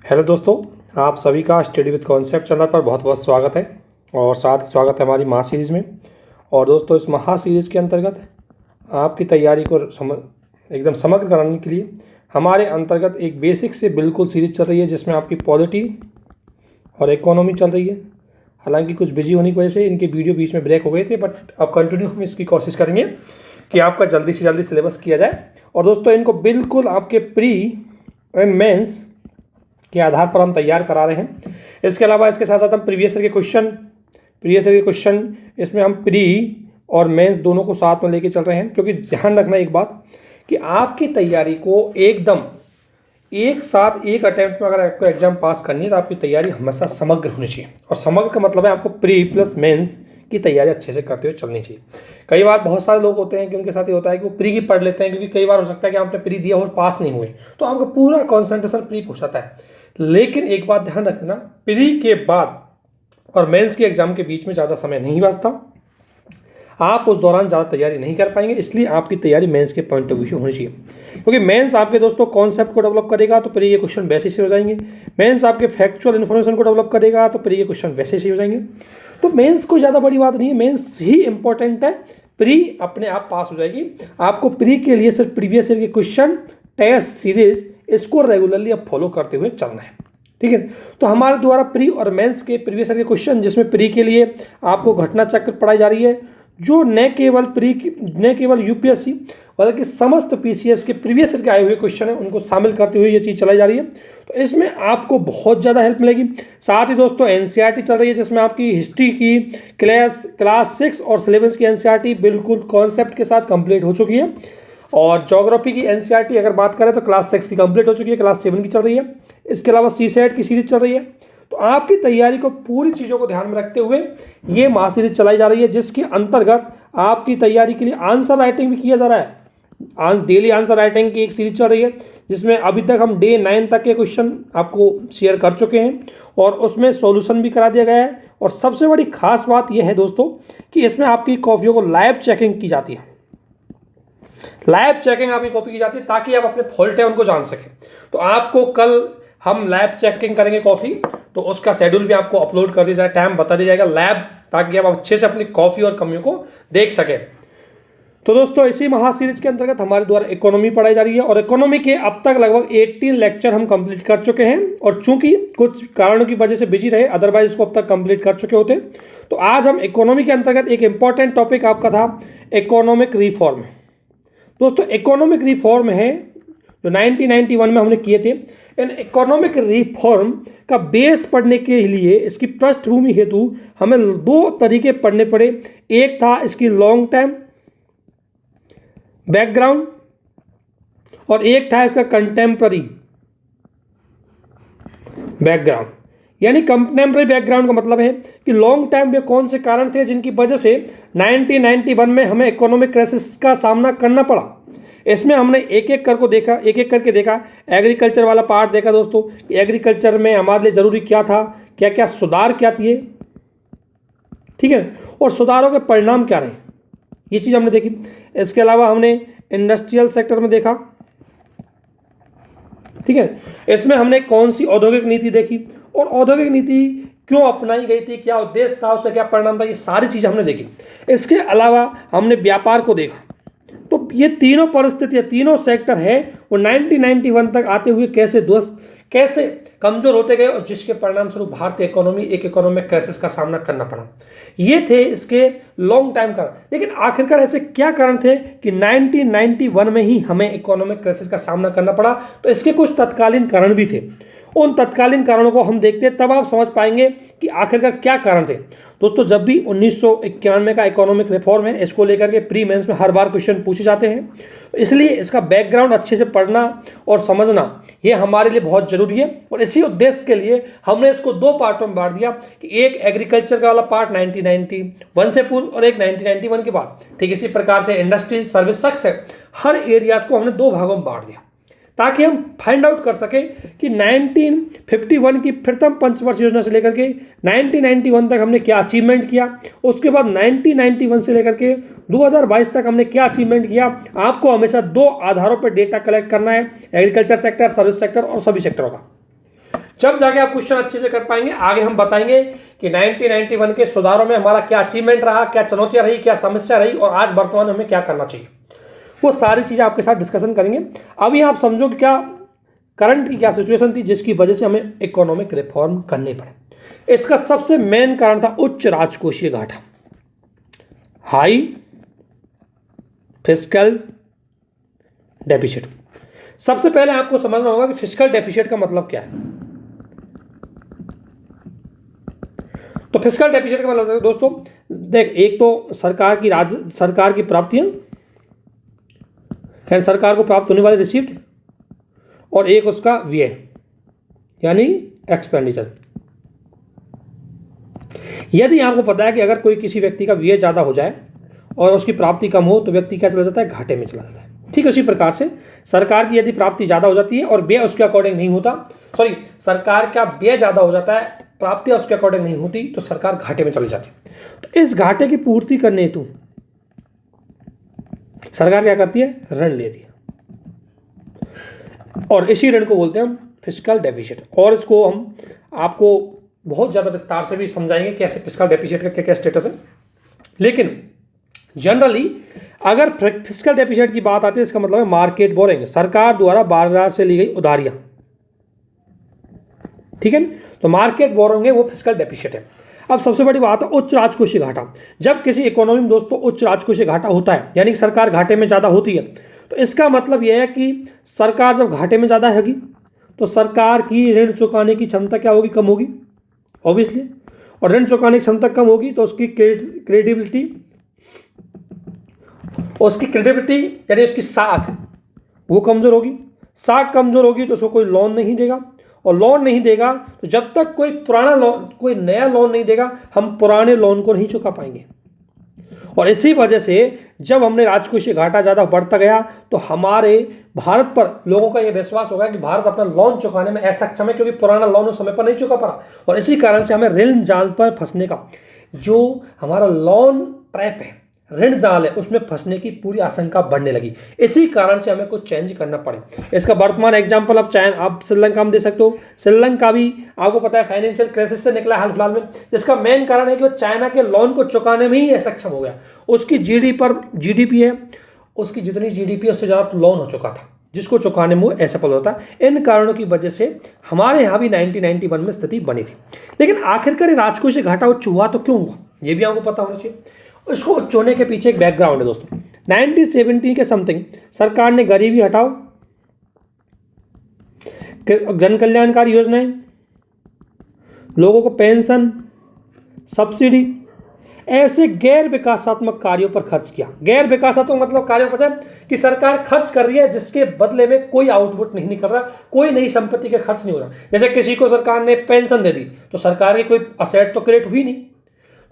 Hello दोस्तों, आप सभी का स्टडी विद कॉन्सेप्ट चैनल पर बहुत बहुत स्वागत है। और साथ ही स्वागत है हमारी महा सीरीज़ में। और दोस्तों, इस महा सीरीज़ के अंतर्गत आपकी तैयारी को एकदम समग्र कराने के लिए हमारे अंतर्गत एक बेसिक से बिल्कुल सीरीज चल रही है, जिसमें आपकी पॉलिटी और इकोनॉमी चल रही है। हालांकि कुछ बिजी होने की वजह से इनके वीडियो बीच में ब्रेक हो गए थे, बट अब कंटिन्यू हम इसकी कोशिश करेंगे कि आपका जल्दी से जल्दी सिलेबस किया जाए। और दोस्तों, इनको बिल्कुल आपके प्री एंड मेंस के आधार पर हम तैयार करा रहे हैं। इसके अलावा इसके साथ साथ हम प्रीवियस ईयर के क्वेश्चन इसमें हम प्री और मेंस दोनों को साथ में लेके चल रहे हैं, क्योंकि ध्यान रखना एक बात कि आपकी तैयारी को एकदम एक साथ एक अटेम्प्ट में अगर आपको एग्जाम पास करनी है तो आपकी तैयारी हमेशा समग्र होनी चाहिए। और समग्र का मतलब है आपको प्री प्लस मेंस की तैयारी अच्छे से करते हुए चलनी चाहिए। कई बार बहुत सारे लोग होते हैं कि उनके साथ ये होता है कि वो प्री की पढ़ लेते हैं, क्योंकि कई बार हो सकता है कि आपने प्री दिया और पास नहीं हुए, तो आपका पूरा कॉन्सेंट्रेशन प्री हो जाता है। लेकिन एक बात ध्यान रखना, प्री के बाद और मेंस के एग्जाम के बीच में ज़्यादा समय नहीं बचता। आप उस दौरान ज़्यादा तैयारी नहीं कर पाएंगे, इसलिए आपकी तैयारी मेंस के पॉइंट ऑफ व्यू से होनी चाहिए। क्योंकि मेंस आपके दोस्तों कॉन्सेप्ट को डेवलप करेगा तो प्री के क्वेश्चन वैसे से हो जाएंगे। मेंस आपके फैक्चुअल इन्फॉर्मेशन को डेवलप करेगा तो प्री के क्वेश्चन वैसे से हो जाएंगे। तो मेंस कोई ज़्यादा बड़ी बात नहीं है, मेंस ही इंपॉर्टेंट है। प्री अपने आप पास हो जाएगी। आपको प्री के लिए सिर्फ प्रीवियस ईयर के क्वेश्चन, टेस्ट सीरीज, इसको रेगुलरली अब फॉलो करते हुए चलना है, ठीक है। तो हमारे द्वारा प्री और मेंस के प्रीवियस ईयर के क्वेश्चन, जिसमें प्री के लिए आपको घटना चक्र पढ़ाई जा रही है, जो न केवल यूपीएससी बल्कि समस्त पीसीएस के प्रीवियस ईयर के आए हुए क्वेश्चन हैं, उनको शामिल करते हुए ये चीज़ चलाई जा रही है। तो इसमें आपको बहुत ज़्यादा हेल्प मिलेगी। साथ ही दोस्तों एनसीईआरटी चल रही है, जिसमें आपकी हिस्ट्री की क्लास 6 और सिलेबस की एनसीईआरटी बिल्कुल कॉन्सेप्ट के साथ कंप्लीट हो चुकी है। और ज्योग्राफी की एनसीईआरटी अगर बात करें तो क्लास 6 की कंप्लीट हो चुकी है, क्लास 7 की चल रही है। इसके अलावा सीसेट की सीरीज चल रही है। तो आपकी तैयारी को पूरी चीज़ों को ध्यान में रखते हुए ये महा सीरीज चलाई जा रही है, जिसके अंतर्गत आपकी तैयारी के लिए आंसर राइटिंग भी किया जा रहा है। डेली आंसर राइटिंग की एक सीरीज चल रही है, जिसमें अभी तक हम डे 9 तक के क्वेश्चन आपको शेयर कर चुके हैं और उसमें सॉल्यूशन भी करा दिया गया है। और सबसे बड़ी खास बात यह है दोस्तों कि इसमें आपकी कॉपियों को लाइव चेकिंग की जाती है। लाइव चेकिंग आपकी कॉपी की जाती है ताकि आप अपने फॉल्ट है उनको जान सकें। तो आपको कल हम लैब चेकिंग करेंगे कॉफ़ी, तो उसका शेड्यूल भी आपको अपलोड कर दिया जाए, टाइम बता दिया जाएगा लैब, ताकि आप अच्छे से अपनी कॉफ़ी और कमियों को देख सकें। तो दोस्तों, इसी महा सीरीज के अंतर्गत हमारे द्वारा इकोनॉमी पढ़ाई जा रही है। और इकोनॉमी के अब तक लगभग 18 लेक्चर हम कंप्लीट कर चुके हैं। और चूंकि कुछ कारणों की वजह से बिजी रहे, अदरवाइज इसको अब तक कंप्लीट कर चुके होते। तो आज हम इकोनॉमी के अंतर्गत एक इंपॉर्टेंट टॉपिक आपका था इकोनॉमिक रिफॉर्म। दोस्तों, इकोनॉमिक रिफॉर्म है जो 1991 में हमने किए थे। इन इकोनॉमिक रिफॉर्म का बेस पढ़ने के लिए, इसकी पृष्ठभूमि हेतु हमें 2 तरीके पढ़ने पड़े। एक था इसकी लॉन्ग टाइम बैकग्राउंड और एक था इसका कंटेम्प्ररी बैकग्राउंड। यानी कंटेम्प्ररी बैकग्राउंड का मतलब है कि लॉन्ग टाइम में कौन से कारण थे जिनकी वजह से 1991 में हमें इकोनॉमिक क्राइसिस का सामना करना पड़ा। इसमें हमने एक एक करके देखा। एग्रीकल्चर वाला पार्ट देखा दोस्तों कि एग्रीकल्चर में हमारे लिए ज़रूरी क्या था, क्या क्या सुधार क्या थे, ठीक है, और सुधारों के परिणाम क्या रहे, ये चीज़ हमने देखी। इसके अलावा हमने इंडस्ट्रियल सेक्टर में देखा, ठीक है। इसमें हमने कौन सी औद्योगिक नीति देखी और औद्योगिक नीति क्यों अपनाई गई थी, क्या उद्देश्य था, उसका क्या परिणाम था, ये सारी चीज़ें हमने देखी। इसके अलावा हमने व्यापार को देखा। तो ये तीनों परिस्थितियाँ, तीनों सेक्टर है वो 1991 तक आते हुए कैसे कमज़ोर होते गए और जिसके परिणाम स्वरूप भारतीय इकोनॉमी एक इकोनॉमिक क्राइसिस का सामना करना पड़ा। ये थे इसके लॉन्ग टाइम कारण। लेकिन आखिरकार ऐसे क्या कारण थे कि 1991 में ही हमें इकोनॉमिक क्राइसिस का सामना करना पड़ा। तो इसके कुछ तत्कालीन कारण भी थे। उन तत्कालीन कारणों को हम देखते हैं, तब आप समझ पाएंगे कि आखिरकार क्या कारण थे। दोस्तों, जब भी 1991 का इकोनॉमिक रिफॉर्म है, इसको लेकर के प्री मेंस में हर बार क्वेश्चन पूछे जाते हैं, इसलिए इसका बैकग्राउंड अच्छे से पढ़ना और समझना ये हमारे लिए बहुत ज़रूरी है। और इसी उद्देश्य के लिए हमने इसको 2 पार्टों में बांट दिया कि एक एग्रीकल्चर का वाला पार्ट 1991 से पूर्व और एक 1991 के बाद। ठीक इसी प्रकार से इंडस्ट्री, सर्विस सेक्टर, हर एरिया को हमने 2 भागों में बांट दिया, ताकि हम फाइंड आउट कर सकें कि 1951 की प्रथम पंचवर्षीय योजना से लेकर के 1991 तक हमने क्या अचीवमेंट किया, उसके बाद 1991 से लेकर के 2022 तक हमने क्या अचीवमेंट किया। आपको हमेशा 2 आधारों पर डेटा कलेक्ट करना है, एग्रीकल्चर सेक्टर, सर्विस सेक्टर और सभी सेक्टरों का। जब जाके आप क्वेश्चन अच्छे से कर पाएंगे। आगे हम बताएंगे कि 1991 के सुधारों में हमारा क्या अचीवमेंट रहा, क्या चुनौतियां रही, क्या समस्या रही और आज वर्तमान में हमें क्या करना चाहिए, वो सारी चीज़ें आपके साथ डिस्कशन करेंगे। अभी आप समझो कि क्या करंट की क्या सिचुएशन थी जिसकी वजह से हमें इकोनॉमिक रिफॉर्म करने पड़े। इसका सबसे मेन कारण था उच्च राजकोषीय घाटा, हाई फिस्कल डेफिसिट। सबसे पहले आपको समझना होगा कि फिस्कल डेफिसिट का मतलब क्या है। तो फिस्कल डेफिसिट का मतलब दोस्तों देख, एक तो सरकार की प्राप्तियां है, सरकार को प्राप्त होने वाली रिसीप्ट, और एक उसका व्यय यानी एक्सपेंडिचर। यदि आपको पता है कि अगर कोई किसी व्यक्ति का व्यय ज़्यादा हो जाए और उसकी प्राप्ति कम हो तो व्यक्ति क्या चला जाता है, घाटे में चला जाता है। ठीक उसी प्रकार से सरकार की यदि प्राप्ति ज़्यादा हो जाती है और व्यय उसके अकॉर्डिंग नहीं होता, सरकार का व्यय ज़्यादा हो जाता है, प्राप्तियां उसके अकॉर्डिंग नहीं होती, तो सरकार घाटे में चली जाती है। तो इस घाटे की पूर्ति करने हेतु सरकार क्या करती है, ऋण लेती है, और इसी ऋण को बोलते हैं हम फिस्कल डेफिसिट। और इसको हम आपको बहुत ज़्यादा विस्तार से भी समझाएंगे कैसे फिस्कल डेफिसिट का क्या क्या स्टेटस है। लेकिन जनरली अगर फिस्कल डेफिसिट की बात आती है, इसका मतलब है मार्केट बोरिंग, सरकार द्वारा बाजार से ली गई उधारियां। ठीक है ना, तो मार्केट बोरिंग है वो फिस्कल डेफिसिट है। अब सबसे बड़ी बात है उच्च राजकोषीय घाटा। जब किसी इकोनॉमी में दोस्तों उच्च राजकोषीय घाटा होता है, यानी सरकार घाटे में ज़्यादा होती है, तो इसका मतलब यह है कि सरकार जब घाटे में ज़्यादा होगी तो सरकार की ऋण चुकाने की क्षमता क्या होगी, कम होगी ऑब्वियसली। और ऋण चुकाने की क्षमता कम होगी तो उसकी क्रेडिबिलिटी यानी उसकी साख वो कमज़ोर होगी। साख कमज़ोर होगी तो उसको कोई लोन नहीं देगा, और लोन नहीं देगा तो जब तक कोई नया लोन नहीं देगा हम पुराने लोन को नहीं चुका पाएंगे। और इसी वजह से जब हमने राजकोषीय घाटा ज़्यादा बढ़ता गया तो हमारे भारत पर लोगों का यह विश्वास होगा कि भारत अपना लोन चुकाने में असक्षम है, क्योंकि पुराना लोन उस समय पर नहीं चुका पड़ा। और इसी कारण से हमें ऋण जाल पर फंसने का, जो हमारा लोन ट्रैप है, ऋण जाल है, उसमें फंसने की पूरी आशंका बढ़ने लगी। इसी कारण से हमें कुछ चेंज करना पड़े। इसका वर्तमान एग्जाम्पल आप श्रीलंका में दे सकते हो। श्रीलंका भी आपको पता है फाइनेंशियल क्राइसिस से निकला हाल फिलहाल में, जिसका मेन कारण है कि वो चाइना के लोन को चुकाने में ही असक्षम हो गया। उसकी जीडीपी है, उसकी जितनी जीडीपी है उससे ज़्यादा लोन हो चुका था, जिसको चुकाने में वो असफल होता है। इन कारणों की वजह से हमारे यहाँ भी 1991 में स्थिति बनी थी। लेकिन आखिरकार राजकोषीय घाटा उच्च हुआ तो क्यों हुआ, ये भी आपको पता होना चाहिए। इसको उच्च होने के पीछे एक बैकग्राउंड है दोस्तों। 1970 के समथिंग सरकार ने गरीबी हटाओ, जन कल्याणकारी योजनाएं, लोगों को पेंशन, सब्सिडी, ऐसे गैर विकासात्मक कार्यों पर खर्च किया। गैर विकासात्मक मतलब कार्यों पर कि सरकार खर्च कर रही है जिसके बदले में कोई आउटपुट नहीं निकल रहा, कोई नई संपत्ति का खर्च नहीं हो रहा। जैसे किसी को सरकार ने पेंशन दे दी तो सरकार की कोई असेट तो क्रिएट हुई नहीं।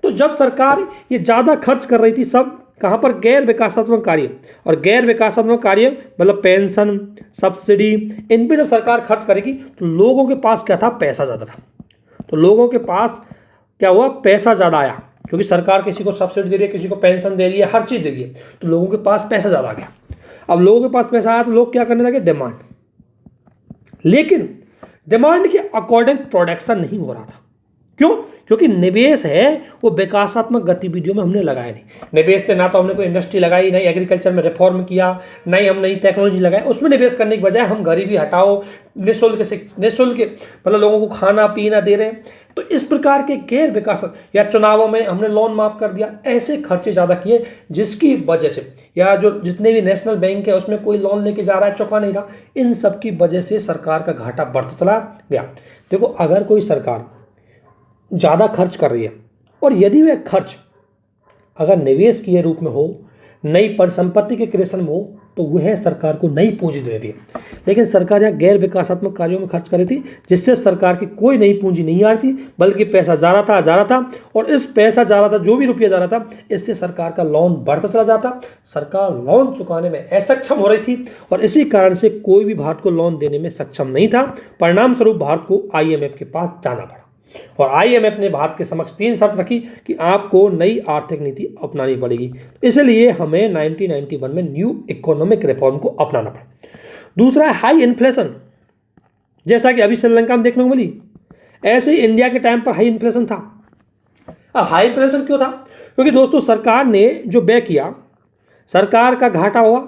तो जब सरकार ये ज़्यादा खर्च कर रही थी, सब कहाँ पर, गैर विकासात्मक कार्य। और गैर विकासात्मक कार्य मतलब पेंशन, सब्सिडी, इन पे जब सरकार खर्च करेगी तो लोगों के पास क्या था, पैसा ज़्यादा था। तो लोगों के पास क्या हुआ, पैसा ज़्यादा आया, क्योंकि सरकार किसी को सब्सिडी दे रही है, किसी को पेंशन दे रही है, हर चीज़ दे रही है, तो लोगों के पास पैसा ज़्यादा आ गया। अब लोगों के पास पैसा आया तो लोग क्या करने लगे, डिमांड। लेकिन डिमांड के अकॉर्डिंग प्रोडक्शन नहीं हो रहा था। क्यों? क्योंकि निवेश है वो विकासात्मक गतिविधियों में हमने लगाया नहीं। निवेश से ना तो हमने कोई इंडस्ट्री लगाई, नहीं एग्रीकल्चर में रिफॉर्म किया, नहीं हम नई टेक्नोलॉजी लगाई। उसमें निवेश करने की बजाय हम गरीबी हटाओ, निःशुल्क मतलब लोगों को खाना पीना दे रहे हैं। तो इस प्रकार के गैर विकास, या चुनावों में हमने लोन माफ कर दिया, ऐसे खर्चे ज़्यादा किए जिसकी वजह से, या जो जितने भी नेशनल बैंक है उसमें कोई लोन लेके जा रहा है, चुका नहीं रहा, इन सब की वजह से सरकार का घाटा बढ़ता चला गया। देखो, अगर कोई सरकार ज़्यादा खर्च कर रही है और यदि वह खर्च अगर निवेश के रूप में हो, नई परिसंपत्ति के क्रिएशन में हो, तो वह सरकार को नई पूंजी दे देती है। लेकिन सरकार यहाँ गैर विकासात्मक कार्यों में खर्च कर रही थी, जिससे सरकार की कोई नई पूंजी नहीं आ रही थी, बल्कि पैसा जा रहा था। और इस पैसा जा रहा था, जो भी रुपया जा रहा था, इससे सरकार का लोन बढ़ता चला जाता। सरकार लोन चुकाने में असक्षम हो रही थी और इसी कारण से कोई भी भारत को लोन देने में सक्षम नहीं था। परिणाम स्वरूप भारत को IMF के पास जाना पड़ा और IMF ने भारत के समक्ष 3 शर्त रखी कि आपको नई आर्थिक नीति अपनानी पड़ेगी। इसलिए हमें 1991 में न्यू इकोनॉमिक रिफॉर्म को अपनाना पड़ा। दूसरा है हाई इन्फ्लेशन, जैसा कि अभी श्रीलंका में देखने को मिली। ऐसे ही इंडिया के टाइम पर हाई इन्फ्लेशन था। अब हाई इन्फ्लेशन क्यों था? क्योंकि दोस्तों सरकार ने जो व्यय किया, सरकार का घाटा हुआ।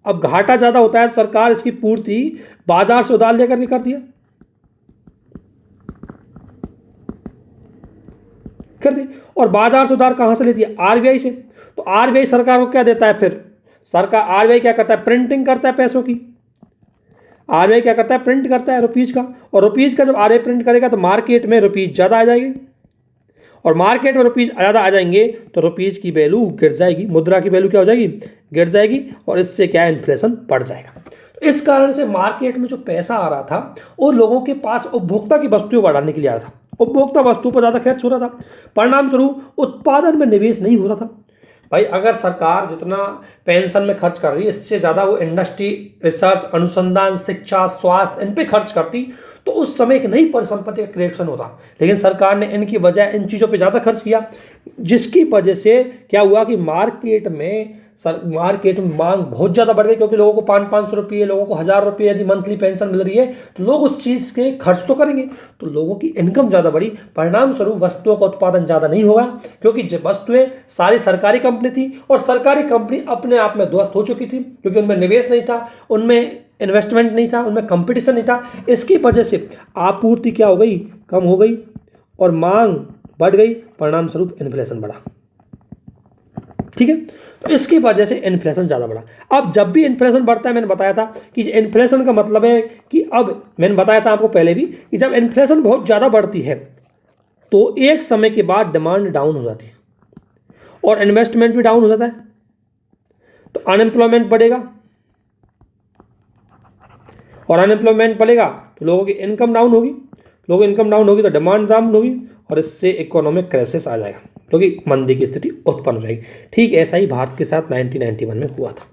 अब घाटा ज़्यादा होता है तो सरकार इसकी पूर्ति बाजार से उधार लेकर के कर दी। और बाजार से उधार कहाँ से लेती है? आरबीआई से। तो आरबीआई सरकार को क्या देता है? फिर सरकार आरबीआई क्या करता है? प्रिंटिंग करता है पैसों की। आरबीआई क्या करता है? प्रिंट करता है रुपीज़ का। और रुपीज़ का जब आरबीआई प्रिंट करेगा तो मार्केट में रुपीज़ ज़्यादा आ जाएगी, और मार्केट में रुपीज़ ज़्यादा आ जाएंगे तो रुपीज़ की वैल्यू गिर जाएगी, मुद्रा की वैल्यू क्या हो जाएगी? गिर जाएगी। और इससे क्या है? इन्फ्लेशन बढ़ जाएगा। तो इस कारण से मार्केट में जो पैसा आ रहा था वो लोगों के पास उपभोक्ता की वस्तुएं बढ़ाने के लिए आ रहा था। उपभोक्ता वस्तु पर ज़्यादा खर्च हो रहा था, परिणाम स्वरूप उत्पादन में निवेश नहीं हो रहा था। भाई अगर सरकार जितना पेंशन में खर्च कर रही है, इससे ज़्यादा वो इंडस्ट्री, रिसर्च, अनुसंधान, शिक्षा, स्वास्थ्य इन पे खर्च करती तो उस समय एक नई परिसंपत्ति का क्रिएशन होता। लेकिन सरकार ने इनकी बजाय इन चीज़ों पे ज़्यादा खर्च किया, जिसकी वजह से क्या हुआ कि मार्केट में मांग बहुत ज़्यादा बढ़ गई। क्योंकि लोगों को 500-500 रुपये, लोगों को 1000 रुपये यदि मंथली पेंशन मिल रही है तो लोग उस चीज़ के खर्च तो करेंगे, तो लोगों की इनकम ज़्यादा बढ़ी। परिणाम स्वरूप वस्तुओं का उत्पादन ज़्यादा नहीं होगा, क्योंकि जब वस्तुएं सारी सरकारी कंपनी थी और सरकारी कंपनी अपने आप में ध्वस्त हो चुकी थी, क्योंकि उनमें निवेश नहीं था, उनमें इन्वेस्टमेंट नहीं था, उनमें कंपटीशन नहीं था। इसकी वजह से आपूर्ति क्या हो गई? कम हो गई और मांग बढ़ गई, परिणाम स्वरूप इन्फ्लेशन बढ़ा। ठीक है, तो इसकी वजह से इन्फ्लेशन ज़्यादा बढ़ा। अब जब भी इन्फ्लेशन बढ़ता है, मैंने बताया था कि इन्फ्लेशन का मतलब है कि, अब मैंने बताया था आपको पहले भी कि जब इन्फ्लेशन बहुत ज़्यादा बढ़ती है तो एक समय के बाद डिमांड डाउन हो जाती है और इन्वेस्टमेंट भी डाउन हो जाता है, तो अनएम्प्लॉयमेंट बढ़ेगा, और अनएम्प्लॉयमेंट बढ़ेगा तो लोगों की इनकम डाउन होगी, लोगों की इनकम डाउन होगी तो डिमांड डाउन होगी, और इससे इकोनॉमिक क्राइसिस आ जाएगा, क्योंकि मंदी की स्थिति उत्पन्न हो जाएगी। ठीक ऐसा ही भारत के साथ 1991 में हुआ था।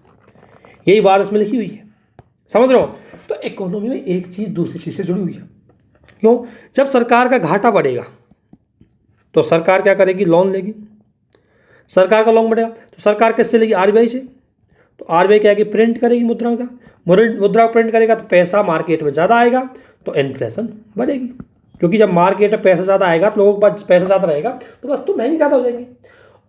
यही बात इसमें लिखी हुई है, समझ रहे हो? तो इकोनॉमी में एक चीज़ दूसरी चीज़ से जुड़ी हुई है। क्यों? जब सरकार का घाटा बढ़ेगा तो सरकार क्या करेगी? लोन लेगी। सरकार का लोन बढ़ेगा तो सरकार किससे लेगी? आरबीआई से। तो आरबीआई क्या है कि प्रिंट करेगी मुद्रा का, मुद्रा प्रिंट करेगा तो पैसा मार्केट में ज़्यादा आएगा तो इन्फ्लेशन बढ़ेगी, क्योंकि जब मार्केट में पैसा ज़्यादा आएगा तो लोगों के पास पैसा ज़्यादा रहेगा तो वस्तु महंगी ज़्यादा हो जाएंगी।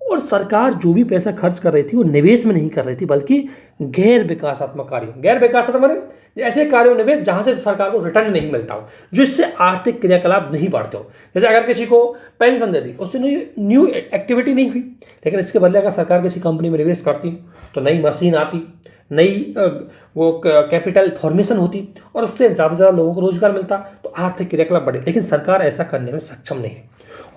और सरकार जो भी पैसा खर्च कर रही थी वो निवेश में नहीं कर रही थी, बल्कि गैर विकासात्मक कार्यों, गैर विकासात्मक माने ऐसे कार्यों में निवेश जहाँ से सरकार को रिटर्न नहीं मिलता हो, जो इससे आर्थिक क्रियाकलाप नहीं बढ़ते हो। जैसे अगर किसी को पेंशन दे दी, उससे न्यू एक्टिविटी नहीं हुई, लेकिन इसके बदले अगर सरकार किसी कंपनी में निवेश करती तो नई मशीन आती, नई वो कैपिटल फॉर्मेशन होती, और उससे ज़्यादा से ज़्यादा लोगों को रोजगार मिलता, तो आर्थिक क्रियाकलाप बढ़े। लेकिन सरकार ऐसा करने में सक्षम नहीं है।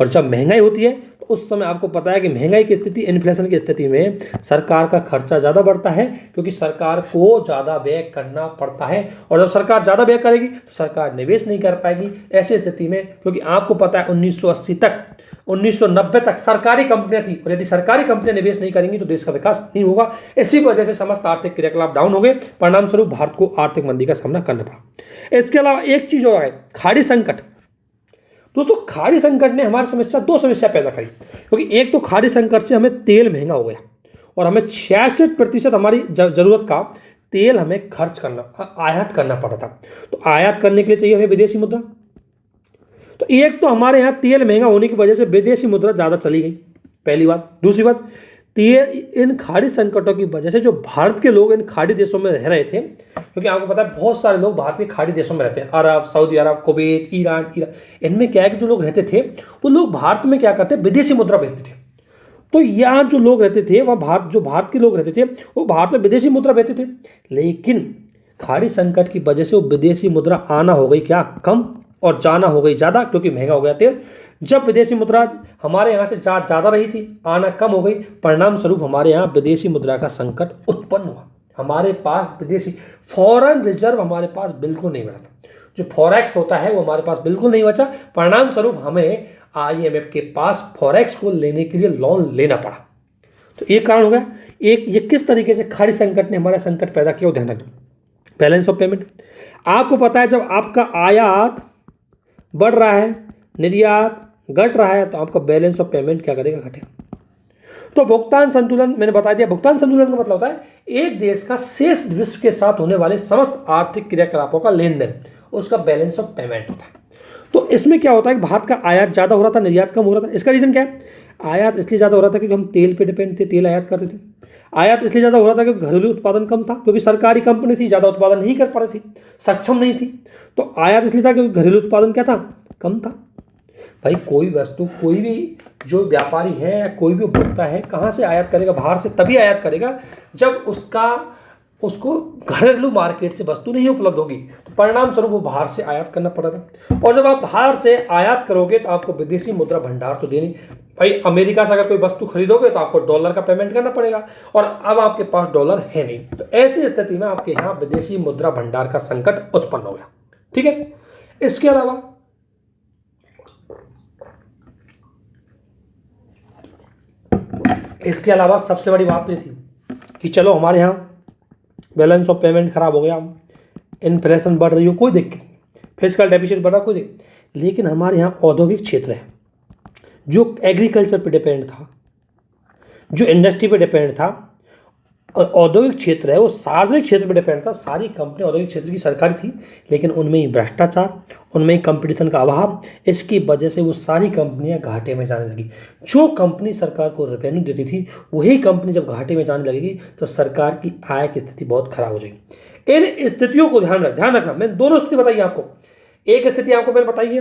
और जब महंगाई होती है तो उस समय आपको पता है कि महंगाई की स्थिति, इन्फ्लेशन की स्थिति में सरकार का खर्चा ज़्यादा बढ़ता है, क्योंकि सरकार को ज़्यादा व्यय करना पड़ता है। और जब सरकार ज़्यादा व्यय करेगी तो सरकार निवेश नहीं कर पाएगी। ऐसी स्थिति में, क्योंकि आपको पता है 1980 तक, 1990 तक सरकारी कंपनियां थी, और यदि सरकारी कंपनियां निवेश नहीं करेंगी तो देश का विकास नहीं होगा। इसी वजह से समस्त आर्थिक क्रियाकलाप डाउन हो गए, परिणाम स्वरूप भारत को आर्थिक मंदी का सामना करना पड़ा। इसके अलावा एक चीज़ और है, खाड़ी संकट। दोस्तों खाड़ी संकट ने हमारी दो समस्या पैदा करी, क्योंकि एक तो खाड़ी संकट से हमें तेल महंगा हो गया और हमें 66% हमारी जरूरत का तेल हमें खर्च करना, आयात करना पड़ा था। तो आयात करने के लिए चाहिए हमें विदेशी मुद्रा। तो एक तो हमारे यहाँ तेल महंगा होने की वजह से विदेशी मुद्रा ज़्यादा चली गई, पहली बात। दूसरी बात, इन खाड़ी संकटों की वजह से जो भारत के लोग इन खाड़ी देशों में रह रहे थे, क्योंकि आपको पता है बहुत सारे लोग भारत के खाड़ी देशों में रहते हैं, अरब, सऊदी अरब, कुवैत, ईरान, इनमें क्या है कि जो लोग रहते थे वो लोग भारत में क्या करते, विदेशी मुद्रा भेजते थे। तो यहाँ जो लोग रहते थे, वहाँ भारत के लोग रहते थे, वो भारत में विदेशी मुद्रा भेजते थे। लेकिन खाड़ी संकट की वजह से वो विदेशी मुद्रा आना हो गई क्या, कम, और जाना हो गई ज़्यादा, क्योंकि महंगा हो गया तेल। जब विदेशी मुद्रा हमारे यहाँ से ज़्यादा रही थी, आना कम हो गई, परिणाम स्वरूप हमारे यहाँ विदेशी मुद्रा का संकट उत्पन्न हुआ। हमारे पास विदेशी फॉरेन रिजर्व हमारे पास बिल्कुल नहीं बचा, जो फॉरेक्स होता है वो हमारे पास बिल्कुल नहीं बचा। परिणाम स्वरूप हमें IMF के पास फॉरेक्स को लेने के लिए लोन लेना पड़ा। तो एक कारण हो गया। एक ये किस तरीके से खाड़ी संकट ने हमारा संकट पैदा किया, ध्यान रखना। बैलेंस ऑफ पेमेंट, आपको पता है जब आपका आयात बढ़ रहा है, निर्यात घट रहा है, तो आपका बैलेंस ऑफ पेमेंट क्या करेगा, घटेगा। तो भुगतान संतुलन मैंने बता दिया। भुगतान संतुलन का मतलब होता है एक देश का शेष विश्व के साथ होने वाले समस्त आर्थिक क्रियाकलापों का लेन देन, उसका बैलेंस ऑफ पेमेंट होता है। तो इसमें क्या होता है कि भारत का आयात ज़्यादा हो रहा था, निर्यात कम हो रहा था। इसका रीज़न क्या है? आयात इसलिए ज़्यादा हो रहा था क्योंकि हम तेल पे डिपेंड थे, तेल आयात करते थे। आयात इसलिए ज़्यादा हो रहा था क्योंकि घरेलू उत्पादन कम था, क्योंकि सरकारी कंपनी थी, ज़्यादा उत्पादन नहीं कर पा रही थी, सक्षम नहीं थी। तो आयात इसलिए था क्योंकि घरेलू उत्पादन क्या था? कम था। भाई कोई वस्तु, कोई भी जो व्यापारी है या कोई भी उपभोक्ता है, कहाँ से आयात करेगा? बाहर से तभी आयात करेगा जब उसको घरेलू मार्केट से वस्तु नहीं उपलब्ध होगी, तो परिणाम स्वरूप वो बाहर से आयात करना पड़ेगा। और जब आप बाहर से आयात करोगे तो आपको विदेशी मुद्रा भंडार तो देनी। भाई अमेरिका से अगर कोई वस्तु खरीदोगे तो आपको डॉलर का पेमेंट करना पड़ेगा, और अब आपके पास डॉलर है नहीं, तो ऐसी स्थिति में आपके यहाँ विदेशी मुद्रा भंडार का संकट उत्पन्न हो गया। ठीक है। इसके अलावा सबसे बड़ी बात ये थी कि चलो हमारे यहाँ बैलेंस ऑफ पेमेंट खराब हो गया, इन्फ्लेशन बढ़ रही हो, कोई दिक्कत नहीं, फिजिकल डेफिसिट बढ़ रहा, कोई दिक्कत, लेकिन हमारे यहाँ औद्योगिक क्षेत्र है जो एग्रीकल्चर पे डिपेंड था, जो इंडस्ट्री पे डिपेंड था, औद्योगिक क्षेत्र है वो सार्वजनिक क्षेत्र पे डिपेंड था। सारी कंपनी औद्योगिक क्षेत्र की सरकारी थी, लेकिन उनमें ही भ्रष्टाचार, उनमें ही कंपटीशन का अभाव, इसकी वजह से वो सारी कंपनियां घाटे में जाने लगी। जो कंपनी सरकार को रेवेन्यू देती थी, वही कंपनी जब घाटे में जाने लगेगी तो सरकार की आय की स्थिति बहुत खराब हो जाएगी। इन स्थितियों को ध्यान रखना। मैंने दोनों स्थिति बताई आपको। एक स्थिति आपको मैंने बताई है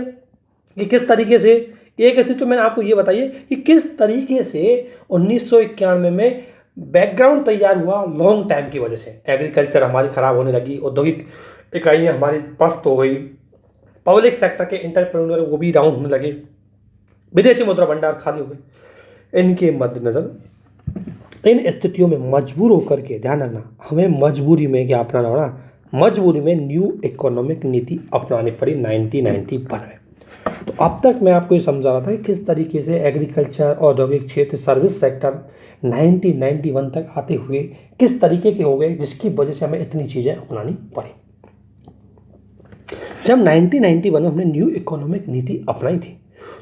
कि किस तरीके से, एक स्थिति तो मैंने आपको ये बताई है कि किस तरीके से 1991 में बैकग्राउंड तैयार हुआ लॉन्ग टाइम की वजह से। एग्रीकल्चर हमारी खराब होने लगी, औद्योगिक इकाइयाँ हमारी पस्त हो गई, पब्लिक सेक्टर के एंटरप्रेन्योर वो भी डाउन होने लगे, विदेशी मुद्रा भंडार खाली हो गए। इनके मद्देनजर इन स्थितियों में मजबूर होकर के, ध्यान रखना, हमें मजबूरी में क्या अपनाना पड़ा? मजबूरी में न्यू इकोनॉमिक नीति अपनानी पड़ी 1991 में। तो अब तक मैं आपको ये समझा रहा था कि किस तरीके से एग्रीकल्चर, औद्योगिक क्षेत्र, सर्विस सेक्टर 1991 तक आते हुए किस तरीके के हो गए, जिसकी वजह से हमें इतनी चीज़ें अपनानी पड़ी। जब 1991 में हमने न्यू इकोनॉमिक नीति अपनाई थी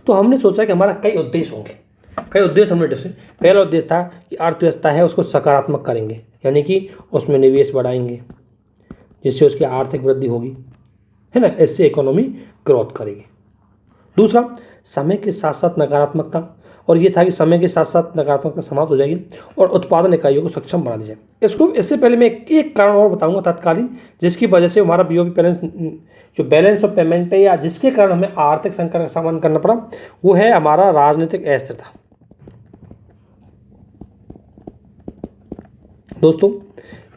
तो हमने सोचा कि हमारा कई उद्देश्य होंगे। कई उद्देश्य हमने डिस्कस। पहला उद्देश्य था कि अर्थव्यवस्था है उसको सकारात्मक करेंगे, यानी कि उसमें निवेश बढ़ाएंगे जिससे उसकी आर्थिक वृद्धि होगी, है ना, इससे इकोनॉमी ग्रोथ करेगी। दूसरा, समय के साथ साथ नकारात्मकता, और ये था कि समय के साथ साथ नकारात्मकता समाप्त हो जाएगी और उत्पादन इकाइयों को सक्षम बना दी जाए। इससे पहले मैं एक कारण और बताऊंगा तत्कालीन, जिसकी वजह से हमारा बीओपी बैलेंस, जो बैलेंस ऑफ पेमेंट है, या जिसके कारण हमें आर्थिक संकट का सामना करना पड़ा, वो है हमारा राजनीतिक अस्थिरता। दोस्तों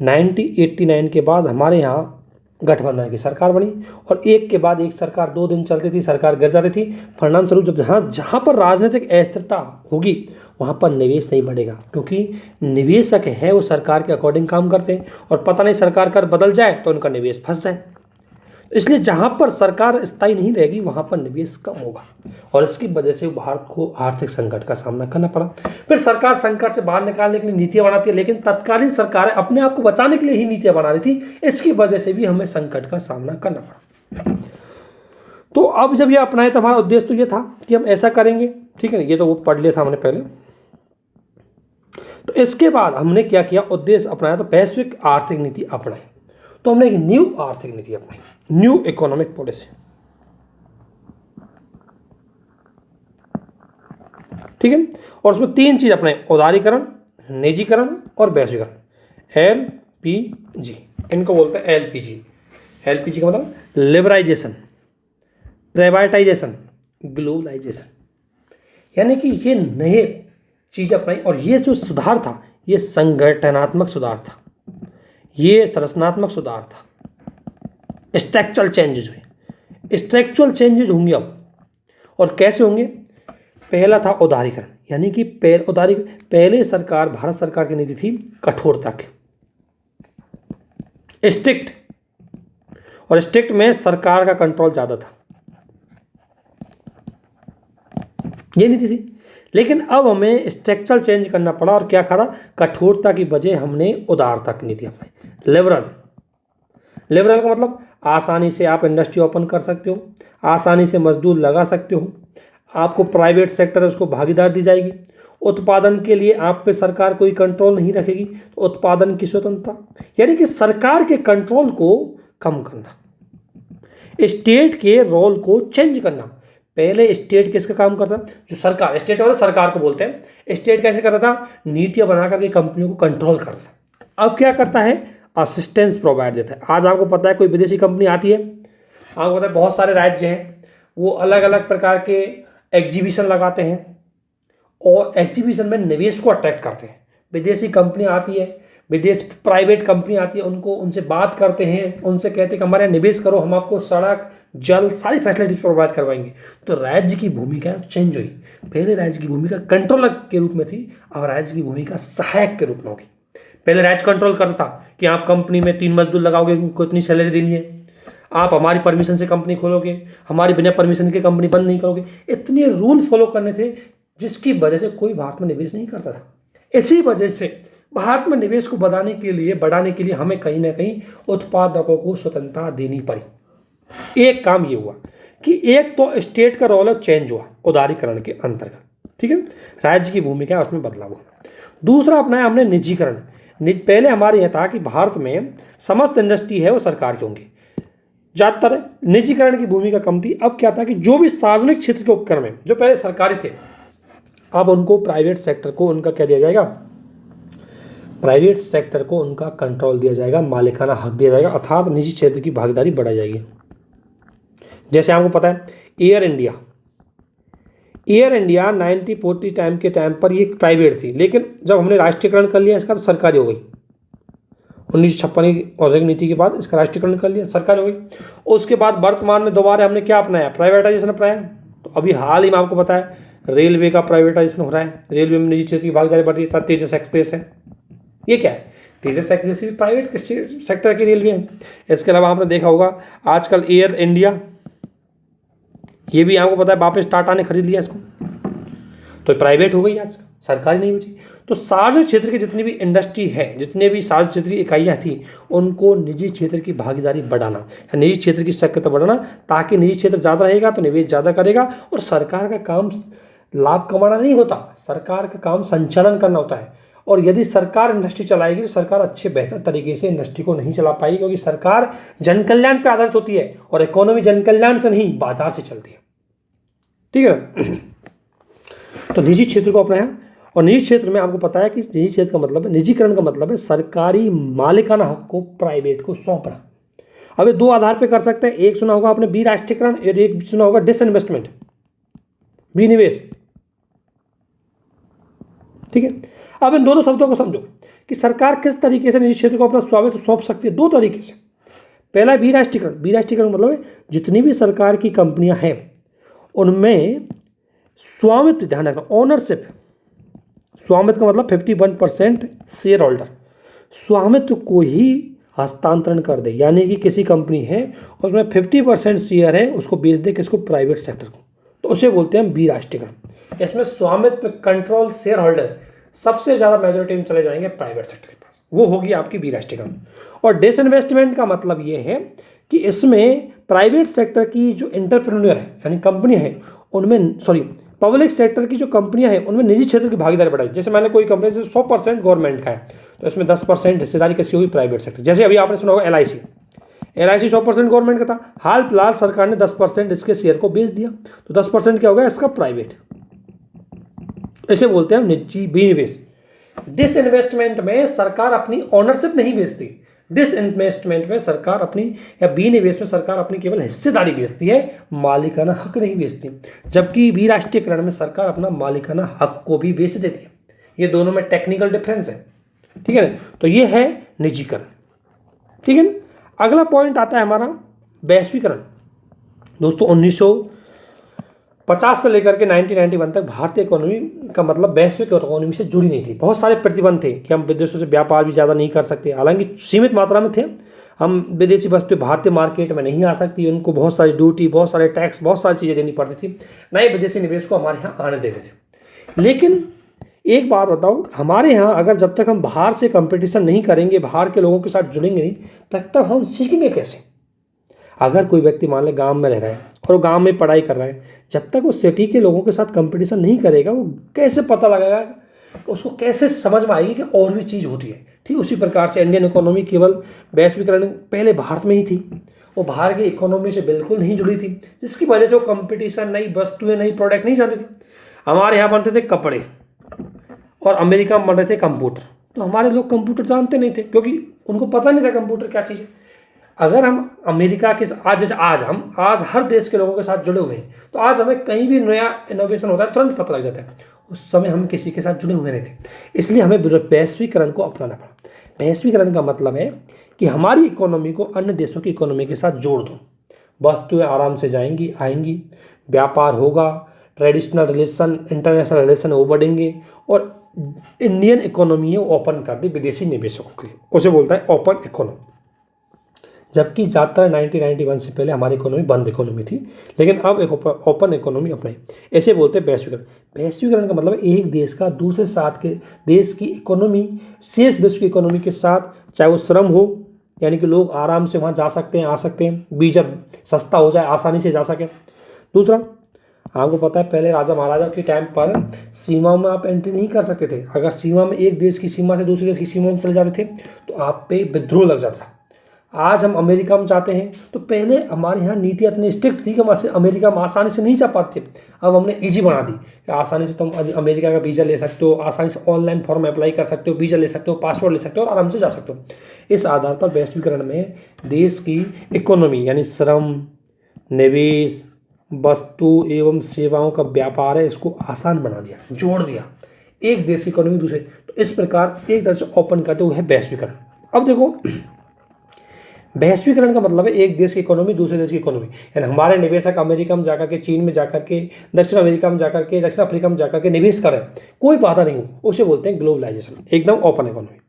1989 के बाद हमारे यहाँ गठबंधन की सरकार बनी, और एक के बाद एक सरकार 2 दिन चलती थी, सरकार गिर जाती थी। परिणाम स्वरूप जब जहाँ पर राजनीतिक अस्थिरता होगी वहाँ पर निवेश नहीं बढ़ेगा, क्योंकि निवेशक है वो सरकार के अकॉर्डिंग काम करते हैं, और पता नहीं सरकार कर बदल जाए तो उनका निवेश फंस जाए। इसलिए जहाँ पर सरकार स्थायी नहीं रहेगी वहाँ पर निवेश कम होगा, और इसकी वजह से भारत को आर्थिक संकट का सामना करना पड़ा। फिर सरकार संकट से बाहर निकालने के लिए नीतियाँ बनाती है, लेकिन तत्कालीन सरकार अपने आप को बचाने के लिए ही नीतियाँ बना रही थी, इसकी वजह से भी हमें संकट का सामना करना पड़ा। तो अब जब ये अपनाए तो हमारा उद्देश्य तो ये था कि हम ऐसा करेंगे, ठीक है ना, ये तो वो पढ़ लिया था हमने पहले। तो इसके बाद हमने क्या किया, उद्देश्य अपनाया तो वैश्विक आर्थिक नीति अपनाई। तो हमने एक न्यू आर्थिक नीति अपनाई, न्यू इकोनॉमिक पॉलिसी, ठीक है। और उसमें 3 चीज अपनाई, उदारीकरण, निजीकरण और वैश्वीकरण। LPG, इनको बोलते हैं LPG। LPG का मतलब लिबराइजेशन, प्राइवेटाइजेशन, ग्लोबलाइजेशन, यानी कि ये नए चीज अपनाई। और ये जो सुधार था ये संगठनात्मक सुधार था, ये संरचनात्मक सुधार था, स्ट्रक्चरल चेंजेज हुए। स्ट्रक्चरल चेंजेज होंगे अब, और कैसे होंगे? पहला था उदारीकरण, यानी कि पहले सरकार, भारत सरकार की नीति थी कठोरता की, स्ट्रिक्ट, और स्ट्रिक्ट में सरकार का कंट्रोल ज़्यादा था, ये नीति थी। लेकिन अब हमें स्ट्रक्चरल चेंज करना पड़ा, और क्या करा? कठोरता की बजाय हमने उदारता की नीति अपनाई, लिबरल। लिबरल का मतलब आसानी से आप इंडस्ट्री ओपन कर सकते हो, आसानी से मजदूर लगा सकते हो, आपको प्राइवेट सेक्टर है उसको भागीदार दी जाएगी, उत्पादन के लिए आप पे सरकार कोई कंट्रोल नहीं रखेगी, तो उत्पादन की स्वतंत्रता, यानी कि सरकार के कंट्रोल को कम करना। स्टेट के रोल को चेंज करना। पहले स्टेट किसका काम करता, जो सरकार, स्टेट वाला सरकार को बोलते हैं। स्टेट कैसे करता था, नीतियाँ बना करके कंपनियों को कंट्रोल करता था। अब क्या करता है, असिस्टेंस प्रोवाइड देता है। आज आपको पता है कोई विदेशी कंपनी आती है, आपको पता है बहुत सारे राज्य हैं, वो अलग अलग प्रकार के एग्जीबिशन लगाते हैं और एग्जीबिशन में निवेश को अट्रैक्ट करते हैं। विदेशी कंपनी आती है, विदेश प्राइवेट कंपनी आती है, उनसे बात करते हैं, उनसे कहते हैं कि हमारे यहाँ निवेश करो, हम आपको सड़क जल सारी फैसिलिटीज प्रोवाइड करवाएंगे। तो राज्य की भूमिका चेंज हुई। पहले राज्य की भूमिका कंट्रोलर के रूप में थी, अब राज्य की भूमिका सहायक के रूप में होगी। पहले राज्य कंट्रोल करता था कि आप कंपनी में 3 मजदूर लगाओगे, उनको इतनी सैलरी देनी है, आप हमारी परमिशन से कंपनी खोलोगे, हमारी बिना परमिशन के कंपनी बंद नहीं करोगे। इतने रूल फॉलो करने थे जिसकी वजह से कोई भारत में निवेश नहीं करता था। इसी वजह से भारत में निवेश को बढ़ाने के लिए हमें कहीं ना कहीं उत्पादकों को स्वतंत्रता देनी पड़ी। एक काम ये हुआ कि एक तो स्टेट का रोल चेंज हुआ उदारीकरण के अंतर्गत, ठीक है, राज्य की भूमिका उसमें बदलाव हुआ। दूसरा अपनाया हमने निजीकरण। पहले हमारे यहाँ था कि भारत में समस्त इंडस्ट्री है वो सरकार की होंगी, ज़्यादातर निजीकरण की भूमिका कम थी। अब क्या था कि जो भी सार्वजनिक क्षेत्र के उपक्रम है जो पहले सरकारी थे, अब उनको प्राइवेट सेक्टर को उनका क्या दिया जाएगा, प्राइवेट सेक्टर को उनका कंट्रोल दिया जाएगा, मालिकाना हक दिया जाएगा, अर्थात निजी क्षेत्र की भागीदारी बढ़ाई जाएगी। जैसे आपको पता है एयर इंडिया 1940 टाइम के टाइम पर ये प्राइवेट थी, लेकिन जब हमने राष्ट्रीयकरण कर लिया इसका तो सरकारी हो गई। 1956 की औद्योगिक नीति के बाद इसका राष्ट्रीयकरण कर लिया, सरकारी हो गई। उसके बाद वर्तमान में दोबारा हमने क्या अपनाया, प्राइवेटाइजेशन अपनाया। तो अभी हाल ही में आपको पता है रेलवे का प्राइवेटाइजेशन हो रहा है, रेलवे में निजी क्षेत्र की भागीदारी बढ़ रही है। तेजस एक्सप्रेस है, ये क्या है, तेजस एक्सप्रेस भी प्राइवेट सेक्टर की रेलवे है। इसके अलावा आपने देखा होगा आजकल एयर इंडिया, ये भी आपको पता है वापस टाटा ने खरीद लिया इसको, तो प्राइवेट हो गई, आज सरकारी नहीं बची। तो सार्वजनिक क्षेत्र की जितनी भी इंडस्ट्री है, जितने भी सार्वजनिक क्षेत्र की इकाइयाँ थी, उनको निजी क्षेत्र की भागीदारी बढ़ाना, निजी क्षेत्र की सक्रियता बढ़ाना, ताकि निजी क्षेत्र ज़्यादा रहेगा तो निवेश ज़्यादा करेगा। और सरकार का काम लाभ कमाना नहीं होता, सरकार का काम संचालन करना होता है। और यदि सरकार इंडस्ट्री चलाएगी तो सरकार अच्छे बेहतर तरीके से इंडस्ट्री को नहीं चला पाएगी, क्योंकि सरकार जन कल्याण पर आधारित होती है और इकोनॉमी जन कल्याण से नहीं बाजार से चलती है, ठीक है। तो निजी क्षेत्र को अपनाया, और निजी क्षेत्र में आपको पता है कि निजी क्षेत्र का मतलब है, निजीकरण का मतलब है सरकारी मालिकाना हक को प्राइवेट को सौंपना। अब ये दो आधार पे कर सकते हैं, एक सुना होगा आपने बी राष्ट्रीयकरण, और एक सुना होगा डिसइन्वेस्टमेंट, विनिवेश, ठीक है। अब इन दोनों शब्दों को समझो कि सरकार किस तरीके से निजी क्षेत्र को अपना स्वामित्व सौंप सकती है, दो तरीके से। पहला बी राष्ट्रीयकरण, बी राष्ट्रीयकरण मतलब है जितनी भी सरकार की कंपनियां हैं उनमें स्वामित्व, ध्यान रखना, ओनरशिप, स्वामित्व का मतलब 51% शेयर होल्डर, स्वामित्व को ही हस्तांतरण कर दे। यानी कि किसी कंपनी है उसमें 50% शेयर है, उसको बेच दे किसको, प्राइवेट सेक्टर को, तो उसे बोलते हैं बी राष्ट्रीयकरण। इसमें स्वामित्व, कंट्रोल, शेयर होल्डर सबसे ज़्यादा मेजोरिटी में चले जाएंगे प्राइवेट सेक्टर के पास, वो होगी आपकी बी राष्ट्रीयकरण। और डिसइन्वेस्टमेंट का मतलब ये है कि इसमें प्राइवेट सेक्टर की जो एंटरप्रेन्योर है यानी कंपनी है उनमें, पब्लिक सेक्टर की जो कंपनियां हैं उनमें निजी क्षेत्र की भागीदारी बढ़ाई। जैसे मैंने कोई कंपनी से 100% गवर्नमेंट का है तो इसमें 10% हिस्सेदारी किसकी होगी, प्राइवेट सेक्टर। जैसे अभी आपने सुना होगा LIC 100% गवर्नमेंट का था, हाल फिलहाल सरकार ने 10% इसके शेयर को बेच दिया, तो 10% क्या होगा इसका, प्राइवेट। इसे बोलते हैं निजी विनिवेश। डिसइन्वेस्टमेंट में सरकार अपनी ओनरशिप नहीं बेचती, डिसइन्वेस्टमेंट में सरकार अपनी, या विनिवेश में सरकार अपनी केवल हिस्सेदारी बेचती है, मालिकाना हक नहीं बेचती। जबकि बी राष्ट्रीयकरण में सरकार अपना मालिकाना हक को भी बेच देती है। ये दोनों में टेक्निकल डिफरेंस है, ठीक है। तो ये है निजीकरण, ठीक है। अगला पॉइंट आता है हमारा वैश्वीकरण। दोस्तों 1950 से लेकर के 1991 तक भारतीय इकोनॉमी का मतलब वैश्विक इकोनॉमी से जुड़ी नहीं थी। बहुत सारे प्रतिबंध थे कि हम विदेशों से व्यापार भी ज़्यादा नहीं कर सकते, हालांकि सीमित मात्रा में थे। हम विदेशी वस्तुएं भारतीय मार्केट में नहीं आ सकती, उनको बहुत सारी ड्यूटी, बहुत सारे टैक्स, बहुत सारी चीज़ें देनी पड़ती थी, नए विदेशी निवेश को हमारे यहाँ आने देते थे। लेकिन एक बात बताओ, हमारे यहाँ अगर जब तक हम बाहर से कंपटीशन नहीं करेंगे, बाहर के लोगों के साथ जुड़ेंगे नहीं, तब तक हम सीखेंगे कैसे। अगर कोई व्यक्ति मान ले गांव में रह रहा है और वो गांव में पढ़ाई कर रहा है, जब तक वो सिटी के लोगों के साथ कंपटीशन नहीं करेगा, वो कैसे पता लगाएगा, उसको कैसे समझ में आएगी कि और भी चीज़ होती है। ठीक उसी प्रकार से इंडियन इकोनॉमी केवल वैश्वीकरण पहले भारत में ही थी, वो बाहर की इकोनॉमी से बिल्कुल नहीं जुड़ी थी, जिसकी वजह से वो कंपटीशन, नई वस्तुएं, नई प्रोडक्ट नहीं जानती थी। हमारे यहाँ बनते थे कपड़े और अमेरिका में बन रहे थे कंप्यूटर, तो हमारे लोग कंप्यूटर जानते नहीं थे क्योंकि उनको पता नहीं था कंप्यूटर क्या चीज़ है। अगर हम अमेरिका के आज, जैसे आज हर देश के लोगों के साथ जुड़े हुए हैं, तो आज हमें कहीं भी नया इनोवेशन होता है तुरंत पता लग जाता है। उस समय हम किसी के साथ जुड़े हुए नहीं थे, इसलिए हमें वैश्वीकरण को अपनाना पड़ा। वैश्वीकरण का मतलब है कि हमारी इकोनॉमी को अन्य देशों की इकोनॉमी के साथ जोड़ दो, वस्तुएं आराम से जाएंगी आएंगी, व्यापार होगा, ट्रेडिशनल रिलेशन, इंटरनेशनल रिलेशन वो बढ़ेंगे, और इंडियन इकोनॉमी है वो ओपन कर दी विदेशी निवेशकों के लिए, उसे बोलता है ओपन इकोनॉमी। जबकि ज़्यादातर 1991 से पहले हमारी इकोनॉमी बंद इकोनॉमी थी, लेकिन अब एक ओपन इकोनॉमी अपनाई, ऐसे बोलते हैं वैश्वीकरण। वैश्वीकरण का मतलब एक देश का दूसरे साथ के देश की इकोनॉमी शेष विश्व की इकोनॉमी के साथ, चाहे वो श्रम हो, यानी कि लोग आराम से वहाँ जा सकते हैं आ सकते हैं, वीजा सस्ता हो जाए, आसानी से जा सकें। दूसरा, आपको पता है पहले राजा महाराजा के टाइम पर सीमा में आप एंट्री नहीं कर सकते थे। अगर सीमा में एक देश की सीमा से दूसरे देश की सीमा में चले जाते थे तो आप पे विद्रोह लग जाता था। आज हम अमेरिका में जाते हैं तो पहले हमारे यहाँ नीति इतनी स्ट्रिक्ट थी कि हम अमेरिका में आसानी से नहीं जा पाते थे। अब हमने ईजी बना दी कि आसानी से तुम अमेरिका का वीज़ा ले सकते हो, आसानी से ऑनलाइन फॉर्म अप्लाई कर सकते हो, वीज़ा ले सकते हो, पासपोर्ट ले सकते हो और आराम से जा सकते हो। इस आधार पर वैश्वीकरण में देश की इकोनॉमी यानी श्रम, निवेश, वस्तु एवं सेवाओं का व्यापार है, इसको आसान बना दिया, जोड़ दिया एक देश की इकोनॉमी दूसरे। तो इस प्रकार एक तरह से ओपन करते हुए है वैश्वीकरण। अब देखो, वैश्वीकरण का मतलब है एक देश की इकोनॉमी दूसरे देश की इकोनॉमी, यानी हमारे निवेशक अमेरिका में जाकर के, चीन में जाकर के, दक्षिण अमेरिका में जाकर के, दक्षिण अफ्रीका में जाकर के निवेश करें, कोई बाधा नहीं हो, उसे बोलते हैं ग्लोबलाइजेशन, एकदम ओपन इकोनॉमी।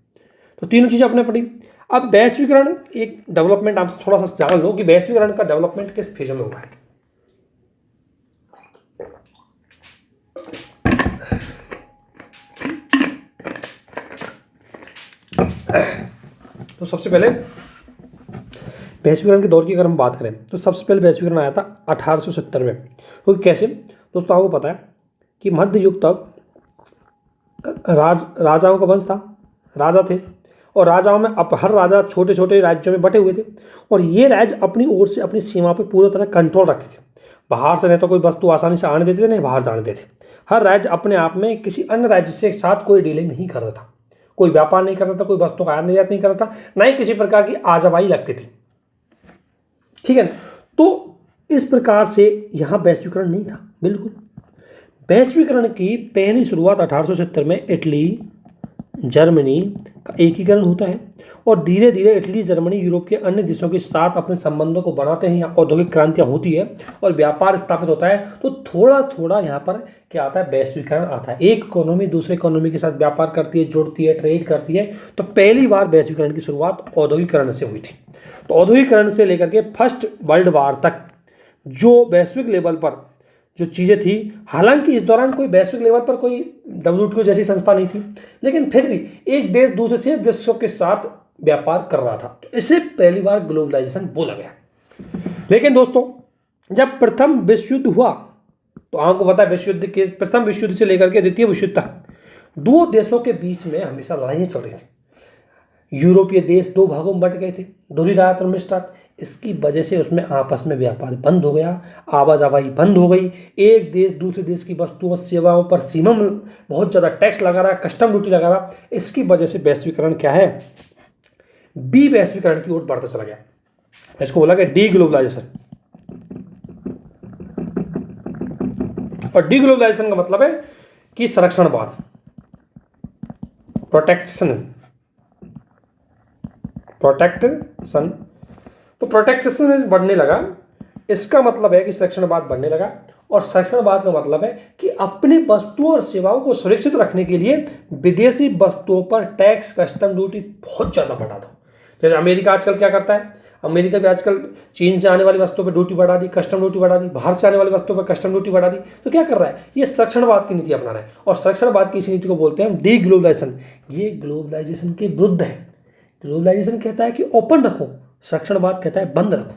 तो तीनों चीज़ें अपने पड़ी। अब वैश्वीकरण एक डेवलपमेंट आप थोड़ा सा जान लो कि वैश्वीकरण का डेवलपमेंट किस फेज में हुआ है। तो सबसे पहले वैश्वीकरण के दौर की अगर हम बात करें तो सबसे पहले वैश्वीकरण आया था 1870 में। क्योंकि कैसे दोस्तों, आपको पता है कि मध्य युग तक राजाओं का वंश था, राजा थे, और राजाओं में अब हर राजा छोटे छोटे राज्यों में बटे हुए थे, और ये राज्य अपनी ओर से अपनी सीमा पर पूरी तरह कंट्रोल रखते थे। बाहर से नहीं तो कोई वस्तु आसानी से आने देते थे, नहीं बाहर जाने देते। हर राज्य अपने आप में किसी अन्य राज्य से साथ कोई डीलिंग नहीं करता था, कोई व्यापार नहीं करता था, कोई वस्तु का आयात निर्यात नहीं करता था, ना ही किसी प्रकार की आजमाई लगती थी। ठीक है ना। तो इस प्रकार से यहाँ वैश्वीकरण नहीं था बिल्कुल। वैश्वीकरण की पहली शुरुआत 1870 में इटली जर्मनी का एकीकरण होता है, और धीरे धीरे इटली जर्मनी यूरोप के अन्य देशों के साथ अपने संबंधों को बनाते हैं। यहाँ औद्योगिक क्रांतियाँ होती है और व्यापार स्थापित होता है, तो थोड़ा थोड़ा यहाँ पर क्या आता है, वैश्वीकरण आता है। एक इकोनॉमी दूसरे इकोनॉमी के साथ व्यापार करती है, जुड़ती है, ट्रेड करती है। तो पहली बार वैश्वीकरण की शुरुआत औद्योगिकरण से हुई थी। तो औद्योगिकरण से लेकर के फर्स्ट वर्ल्ड वार तक जो वैश्विक लेवल पर जो चीज़ें थी, हालांकि इस दौरान कोई वैश्विक लेवल पर कोई WTO जैसी संस्था नहीं थी, लेकिन फिर भी एक देश दूसरे से देशों के साथ व्यापार कर रहा था, तो इसे पहली बार ग्लोबलाइजेशन बोला गया। लेकिन दोस्तों, जब प्रथम विश्व युद्ध हुआ, तो आपको पता है विश्व युद्ध के प्रथम विश्व युद्ध से लेकर के द्वितीय विश्व युद्ध तक दो देशों के बीच में हमेशा लड़ाइयाँ चल रही थी। यूरोपीय देश दो भागों में बट गए थे, दोहरी राहत और मिश्र राहत। इसकी वजह से उसमें आपस में व्यापार बंद हो गया, आवाजाही बंद हो गई। एक देश दूसरे देश की वस्तुओं और सेवाओं पर सीमा में बहुत ज़्यादा टैक्स लगा रहा, कस्टम ड्यूटी लगा रहा। इसकी वजह से वैश्वीकरण क्या है, डी वैश्वीकरण की ओर बढ़ता चला गया। इसको बोला गया डी ग्लोबलाइजेशन। और डी ग्लोबलाइजेशन का मतलब है कि संरक्षणवाद, प्रोटेक्शन। तो प्रोटेक्शन में बढ़ने लगा, इसका मतलब है कि संरक्षणवाद बढ़ने लगा। और संरक्षणवाद का मतलब है कि अपनी वस्तुओं और सेवाओं को सुरक्षित रखने के लिए विदेशी वस्तुओं पर टैक्स, कस्टम ड्यूटी बहुत ज़्यादा बढ़ा दो। जैसे अमेरिका आजकल क्या करता है, अमेरिका भी आजकल चीन से आने वाली वस्तुओं पर ड्यूटी बढ़ा दी, कस्टम ड्यूटी बढ़ा दी, बाहर से आने वाली वस्तुओं पर कस्टम ड्यूटी बढ़ा दी। तो क्या कर रहा है, ये संरक्षणवाद की नीति अपना रहा है। और संरक्षणवाद की इस नीति को बोलते हैं डी ग्लोबलाइजेशन। ये ग्लोबलाइजेशन के विरुद्ध है। ग्लोबलाइजेशन कहता है कि ओपन रखो, संरक्षणवाद कहता है बंद रखो।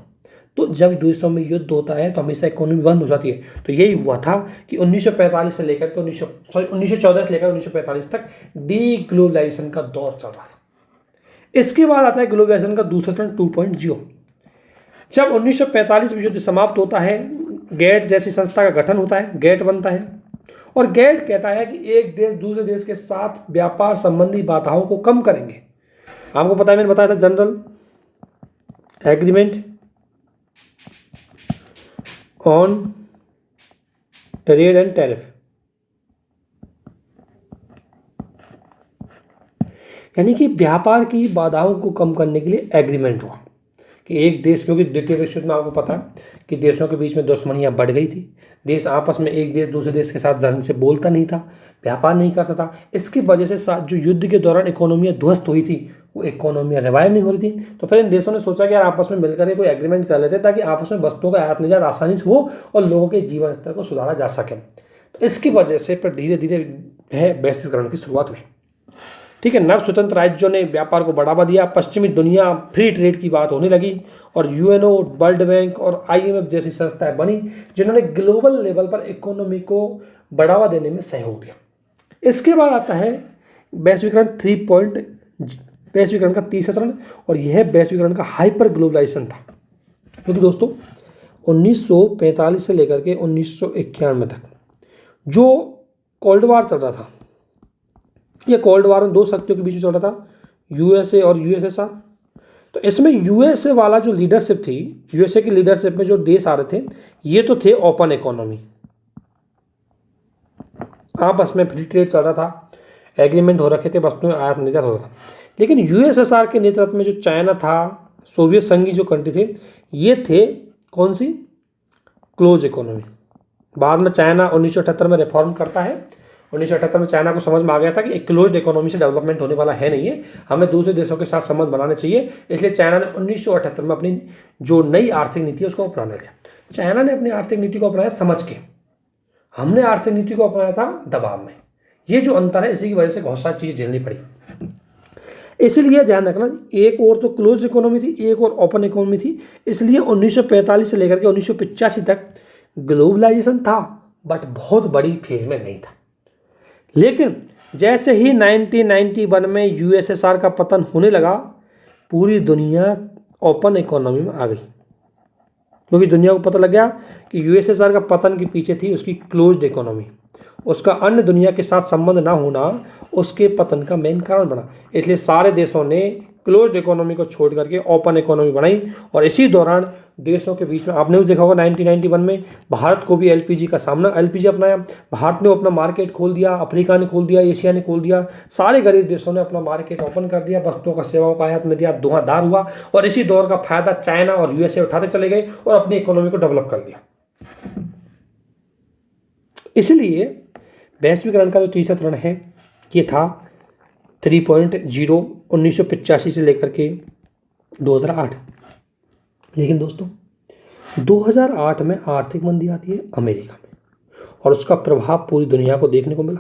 तो जब देशों में युद्ध होता है तो हमेशा इकोनॉमी बंद हो जाती है। तो यही हुआ था कि 1945 से लेकर के 1914 से लेकर 1945 तक डी ग्लोबलाइजेशन का दौर चल रहा था। इसके बाद आता है ग्लोबलाइजेशन का दूसरा चरण 2.0। जब 1945 में युद्ध समाप्त होता है, गेट जैसी संस्था का गठन होता है, गेट बनता है, और गेट कहता है कि एक देश दूसरे देश के साथ व्यापार संबंधी बाधाओं को कम करेंगे। आपको पता है, मैंने बताया था general agreement on trade and tariff, यानी कि व्यापार की बाधाओं को कम करने के लिए एग्रीमेंट हुआ कि एक देश, क्योंकि द्वितीय विश्व युद्ध में आपको पता है कि देशों के बीच में दुश्मनियां बढ़ गई थी, देश आपस में एक देश दूसरे देश के साथ ढंग से बोलता नहीं था, व्यापार नहीं करता था। इसकी वजह से जो युद्ध के दौरान इकोनॉमियाँ ध्वस्त हुई थी, वो इकोनॉमियाँ रिवाइव नहीं हो रही थी। तो फिर इन देशों ने सोचा कि यार आपस में मिलकर कोई एग्रीमेंट कर लेते ताकि आपस में वस्तुओं का आयात निर्यात आसानी से हो और लोगों के जीवन स्तर को सुधारा जा सके। तो इसकी वजह से फिर धीरे धीरे वैश्वीकरण की शुरुआत हुई। ठीक है, नव स्वतंत्र राज्यों ने व्यापार को बढ़ावा दिया, पश्चिमी दुनिया फ्री ट्रेड की बात होने लगी और यूएनओ, वर्ल्ड बैंक और आईएमएफ जैसी संस्थाएं बनी जिन्होंने ग्लोबल लेवल पर इकोनॉमी को बढ़ावा देने में सहयोग दिया। इसके बाद आता है वैश्वीकरण वैश्वीकरण का तीसरा चरण, और यह वैश्वीकरण का हाइपर ग्लोबलाइजेशन था। क्योंकि दोस्तों 1945 से लेकर के 1991 तक जो कोल्ड वार चल रहा था, ये कोल्ड वार में दो शक्तियों के बीच में चल रहा था, यूएसए और यूएसएसआर। तो इसमें यूएसए वाला जो लीडरशिप थी, यूएसए की लीडरशिप में जो देश आ रहे थे, ये तो थे ओपन इकोनॉमी, आपस में फ्री ट्रेड चल रहा था, एग्रीमेंट हो रखे थे, वस्तुएं आयात निर्यात हो रहा था। लेकिन यूएसएसआर के नेतृत्व में जो चाइना था, सोवियत संघ की जो कंट्री थे, ये थे कौन सी, क्लोज इकोनॉमी। बाद में चाइना 1978 में रिफॉर्म करता है। 1978 में चाइना को समझ में आ गया था कि एक क्लोज्ड इकोनॉमी से डेवलपमेंट होने वाला है नहीं है, हमें दूसरे देशों के साथ संबंध बनाने चाहिए। इसलिए चाइना ने 1978 में अपनी जो नई आर्थिक नीति है उसको अपनाना था। चाइना ने अपनी आर्थिक नीति को अपनाया समझ के, हमने आर्थिक नीति को अपनाया था दबाव में। ये जो अंतर है, इसी की वजह से बहुत सारी चीज़ें झेलनी पड़ी। इसलिए ध्यान रखना, एक और तो क्लोज इकोनॉमी थी, एक और ओपन इकोनॉमी थी। इसलिए 1945 से लेकर के 1985 तक ग्लोबलाइजेशन था, बट बहुत बड़ी फेज में नहीं था। लेकिन जैसे ही 1991 में यूएसएसआर का पतन होने लगा, पूरी दुनिया ओपन इकोनॉमी में आ गई, क्योंकि दुनिया को पता लग गया कि यूएसएसआर का पतन के पीछे थी उसकी क्लोज्ड इकोनॉमी, उसका अन्य दुनिया के साथ संबंध ना होना उसके पतन का मेन कारण बना। इसलिए सारे देशों ने क्लोज्ड इकोनॉमी को छोड़ करके ओपन इकोनॉमी बनाई। और इसी दौरान देशों के बीच में आपने देखा होगा 1991 में भारत को भी एलपीजी अपनाया। भारत ने अपना मार्केट खोल दिया, अफ्रीका ने खोल दिया, एशिया ने खोल दिया, सारे गरीब देशों ने अपना मार्केट ओपन कर दिया, वस्तुओं का सेवाओं का आयात निर्यात धुआंधार हुआ। और इसी दौर का फायदा चाइना और यूएसए उठाते चले गए और अपनी इकोनॉमी को डेवलप कर लिया। इसलिए वैश्वीकरण का जो तीसरा चरण है, ये था 3.0 1985 से लेकर के 2008। लेकिन दोस्तों 2008 में आर्थिक मंदी आती है अमेरिका में, और उसका प्रभाव पूरी दुनिया को देखने को मिला।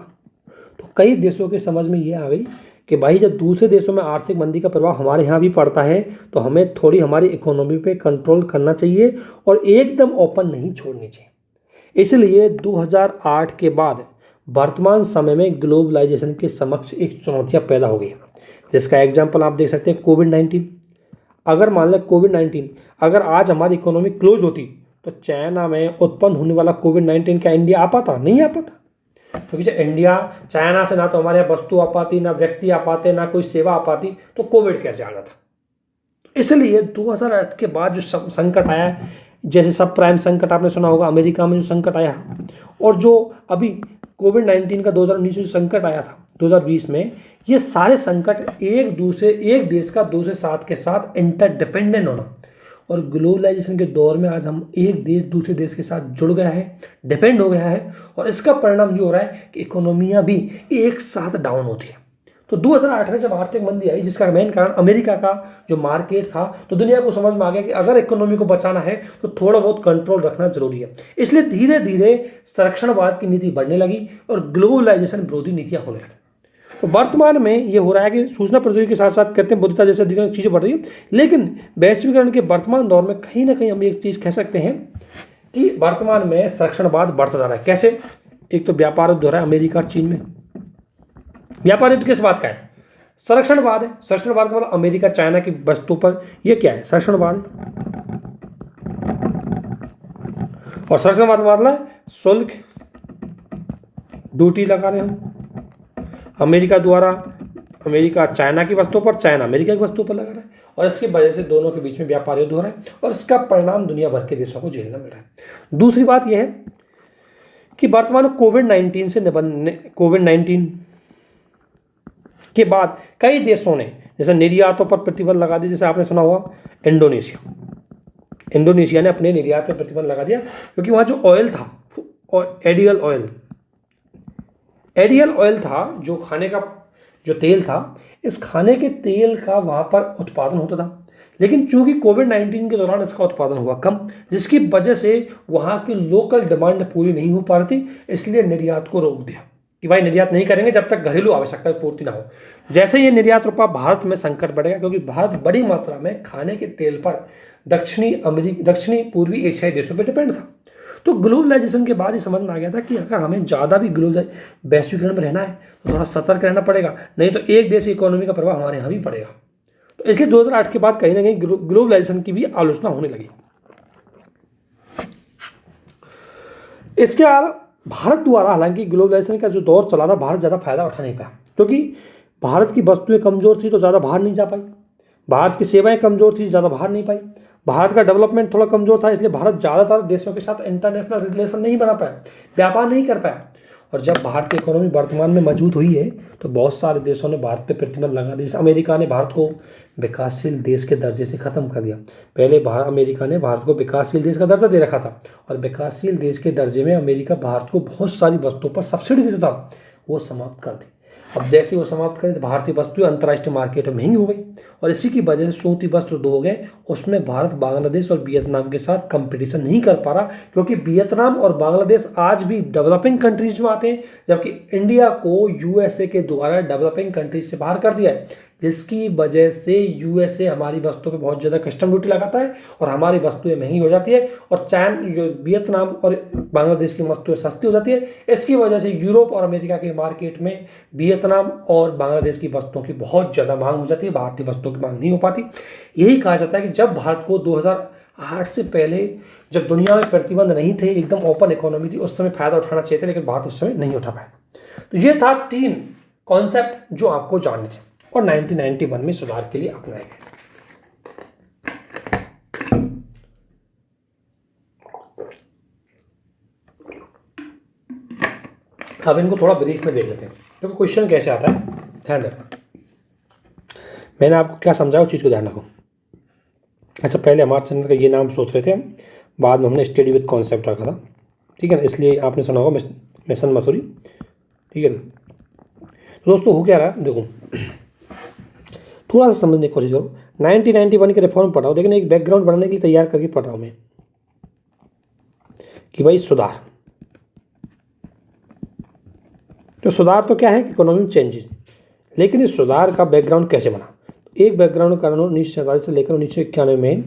तो कई देशों के समझ में ये आ गई कि भाई जब दूसरे देशों में आर्थिक मंदी का प्रभाव हमारे यहाँ भी पड़ता है, तो हमें थोड़ी हमारी इकोनॉमी पे कंट्रोल करना चाहिए और एकदम ओपन नहीं छोड़नी चाहिए। इसलिए 2008 के बाद वर्तमान समय में ग्लोबलाइजेशन के समक्ष एक चुनौतियाँ पैदा हो गई, जिसका एग्जाम्पल आप देख सकते हैं कोविड-19। अगर मान लें कोविड-19 अगर आज हमारी इकोनॉमी क्लोज होती, तो चाइना में उत्पन्न होने वाला कोविड-19 क्या इंडिया आ पाता? नहीं आ पाता। क्योंकि इंडिया चाइना से ना तो हमारे यहाँ वस्तु आ पाती, ना व्यक्ति आ पाते, ना कोई सेवा आ पाती, तो कोविड कैसे आ जाता। इसलिए 2008 के बाद जो संकट आया, जैसे सब प्राइम संकट आपने सुना होगा, अमेरिका में जो संकट आया, और जो अभी कोविड-19 का 2019 में जो संकट आया था 2020 में, ये सारे संकट एक देश का दूसरे साथ के साथ इंटरडिपेंडेंट होना, और ग्लोबलाइजेशन के दौर में आज हम एक देश दूसरे देश के साथ जुड़ गया है, डिपेंड हो गया है, और इसका परिणाम ये हो रहा है कि इकोनॉमियाँ भी एक साथ डाउन होती है। तो 2008 में जब आर्थिक मंदी आई, जिसका मेन कारण अमेरिका का जो मार्केट था, तो दुनिया को समझ में आ गया कि अगर इकोनॉमी को बचाना है तो थोड़ा बहुत कंट्रोल रखना जरूरी है। इसलिए धीरे धीरे संरक्षणवाद की नीति बढ़ने लगी और ग्लोबलाइजेशन विरोधी नीतियां होने लगी। तो वर्तमान में ये हो रहा है कि सूचना प्रौद्योगिकी के साथ साथ कृत्रिम बुद्धिमत्ता जैसे चीज़ें बढ़ रही है, लेकिन वैश्वीकरण के वर्तमान दौर में कहीं ना कहीं हम एक चीज़ कह सकते हैं कि वर्तमान में संरक्षणवाद बढ़ता जा रहा है। कैसे? एक तो व्यापार युद्ध हो रहा है अमेरिका और चीन में। व्यापार युद्ध किस बात का है? संरक्षणवाद है। संरक्षणवाद का मतलब अमेरिका चाइना की वस्तु पर, ये क्या है? संरक्षणवाद है। और संरक्षण मतलब है शुल्क, ड्यूटी लगा रहे हम अमेरिका द्वारा, अमेरिका चाइना की वस्तुओं पर, चाइना अमेरिका की वस्तुओं पर लगा रहा है, और इसकी वजह से दोनों के बीच में व्यापार युद्ध हो रहा है और इसका परिणाम दुनिया भर के देशों को झेलना मिल रहा है। दूसरी बात यह है कि वर्तमान में कोविड-19 के बाद कई देशों ने जैसे निर्यातों पर प्रतिबंध लगा दिया। जैसे आपने सुना होगा इंडोनेशिया ने अपने निर्यात पर प्रतिबंध लगा दिया क्योंकि वहाँ जो ऑयल था, एडियल ऑयल था, जो खाने का जो तेल था, इस खाने के तेल का वहाँ पर उत्पादन होता था, लेकिन चूंकि कोविड-19 के दौरान इसका उत्पादन हुआ कम, जिसकी वजह से वहाँ की लोकल डिमांड पूरी नहीं हो पा रही थी, इसलिए निर्यात को रोक दिया कि भाई निर्यात नहीं करेंगे जब तक घरेलू आवश्यकता की पूर्ति ना हो। जैसे ये निर्यात रुका, भारत में संकट बढ़ेगा क्योंकि भारत बड़ी मात्रा में खाने के तेल पर दक्षिणी पूर्वी एशियाई देशों पर डिपेंड था। तो ग्लोबलाइजेशन के बाद ही समझ में आ गया था कि अगर हमें ज़्यादा भी वैश्वीकरण में रहना है तो थोड़ा सतर्क रहना पड़ेगा, नहीं तो एक देश की इकोनॉमी का प्रभाव हमारे यहाँ भी पड़ेगा। तो इसलिए 2008 के बाद कहीं ना कहीं ग्लोबलाइजेशन की भी आलोचना होने लगी। इसके अलावा भारत द्वारा हालांकि ग्लोबलाइजेशन का जो दौर चला था, भारत ज़्यादा फायदा उठा नहीं पाया क्योंकि भारत की वस्तुएं कमज़ोर थी तो ज़्यादा बाहर नहीं जा पाई, भारत की सेवाएं कमज़ोर थी, ज़्यादा बाहर नहीं पाई, भारत का डेवलपमेंट थोड़ा कमज़ोर था, इसलिए भारत ज़्यादातर देशों के साथ इंटरनेशनल रिलेशन नहीं बना पाया, व्यापार नहीं कर पाया। और जब भारत की इकोनॉमी वर्तमान में मजबूत हुई है तो बहुत सारे देशों ने भारत पे प्रतिबंध लगा दिया। जैसे अमेरिका ने भारत को विकासशील देश के दर्जे से ख़त्म कर दिया। पहले अमेरिका ने भारत को विकासशील देश का दर्जा दे रखा था और विकासशील देश के दर्जे में अमेरिका भारत को बहुत सारी वस्तुओं पर सब्सिडी देता था, वो समाप्त कर दी। अब जैसे वो समाप्त करें तो भारतीय वस्तुएं अंतर्राष्ट्रीय मार्केट में महंगी हो गई और इसी की वजह से सूती वस्त्र 2 हो गए। उसमें भारत बांग्लादेश और वियतनाम के साथ कंपटीशन नहीं कर पा रहा क्योंकि वियतनाम और बांग्लादेश आज भी डेवलपिंग कंट्रीज में आते हैं, जबकि इंडिया को यूएसए के द्वारा डेवलपिंग कंट्रीज से बाहर कर दिया है, जिसकी वजह से यूएसए हमारी वस्तुओं पे बहुत ज़्यादा कस्टम ड्यूटी लगाता है और हमारी वस्तुएं महंगी हो जाती है और वियतनाम और बांग्लादेश की वस्तुएं सस्ती हो जाती है। इसकी वजह से यूरोप और अमेरिका के मार्केट में वियतनाम और बांग्लादेश की वस्तुओं की बहुत ज़्यादा मांग हो जाती है, भारतीय वस्तुओं की मांग नहीं हो पाती। यही कहा जाता है कि जब भारत को 2008 से पहले जब दुनिया में प्रतिबंध नहीं थे, एकदम ओपन इकोनॉमी थी, उस समय फ़ायदा उठाना चाहिए था, लेकिन भारत उस समय नहीं उठा पाया। तो ये था 3 कॉन्सेप्ट जो आपको जानने थे और 1991 में सुधार के लिए अपनाए गए। अब इनको थोड़ा ब्रीफ में देख लेते हैं क्योंकि क्वेश्चन कैसे आता है, ध्यान रखना। मैंने आपको क्या समझाया उस चीज़ को ध्यान रखो। अच्छा, पहले हमारे चैनल का ये नाम सोच रहे थे हम, बाद में हमने स्टडी विद कॉन्सेप्ट रखा था, ठीक है ना, इसलिए आपने सुना होगा मिशन मसूरी, ठीक है ना। तो दोस्तों हो क्या रहा है, देखो थोड़ा सा समझने की कोशिश करो। 1991 के रिफॉर्म पढ़ रहा हूँ, लेकिन एक बैकग्राउंड बनाने के लिए तैयार करके पढ़ रहा हूँ मैं कि भाई सुधार, तो सुधार तो क्या है, इकोनॉमिक चेंजेस, लेकिन इस सुधार का बैकग्राउंड कैसे बना। एक बैकग्राउंड कारण 1947 से लेकर 1991 में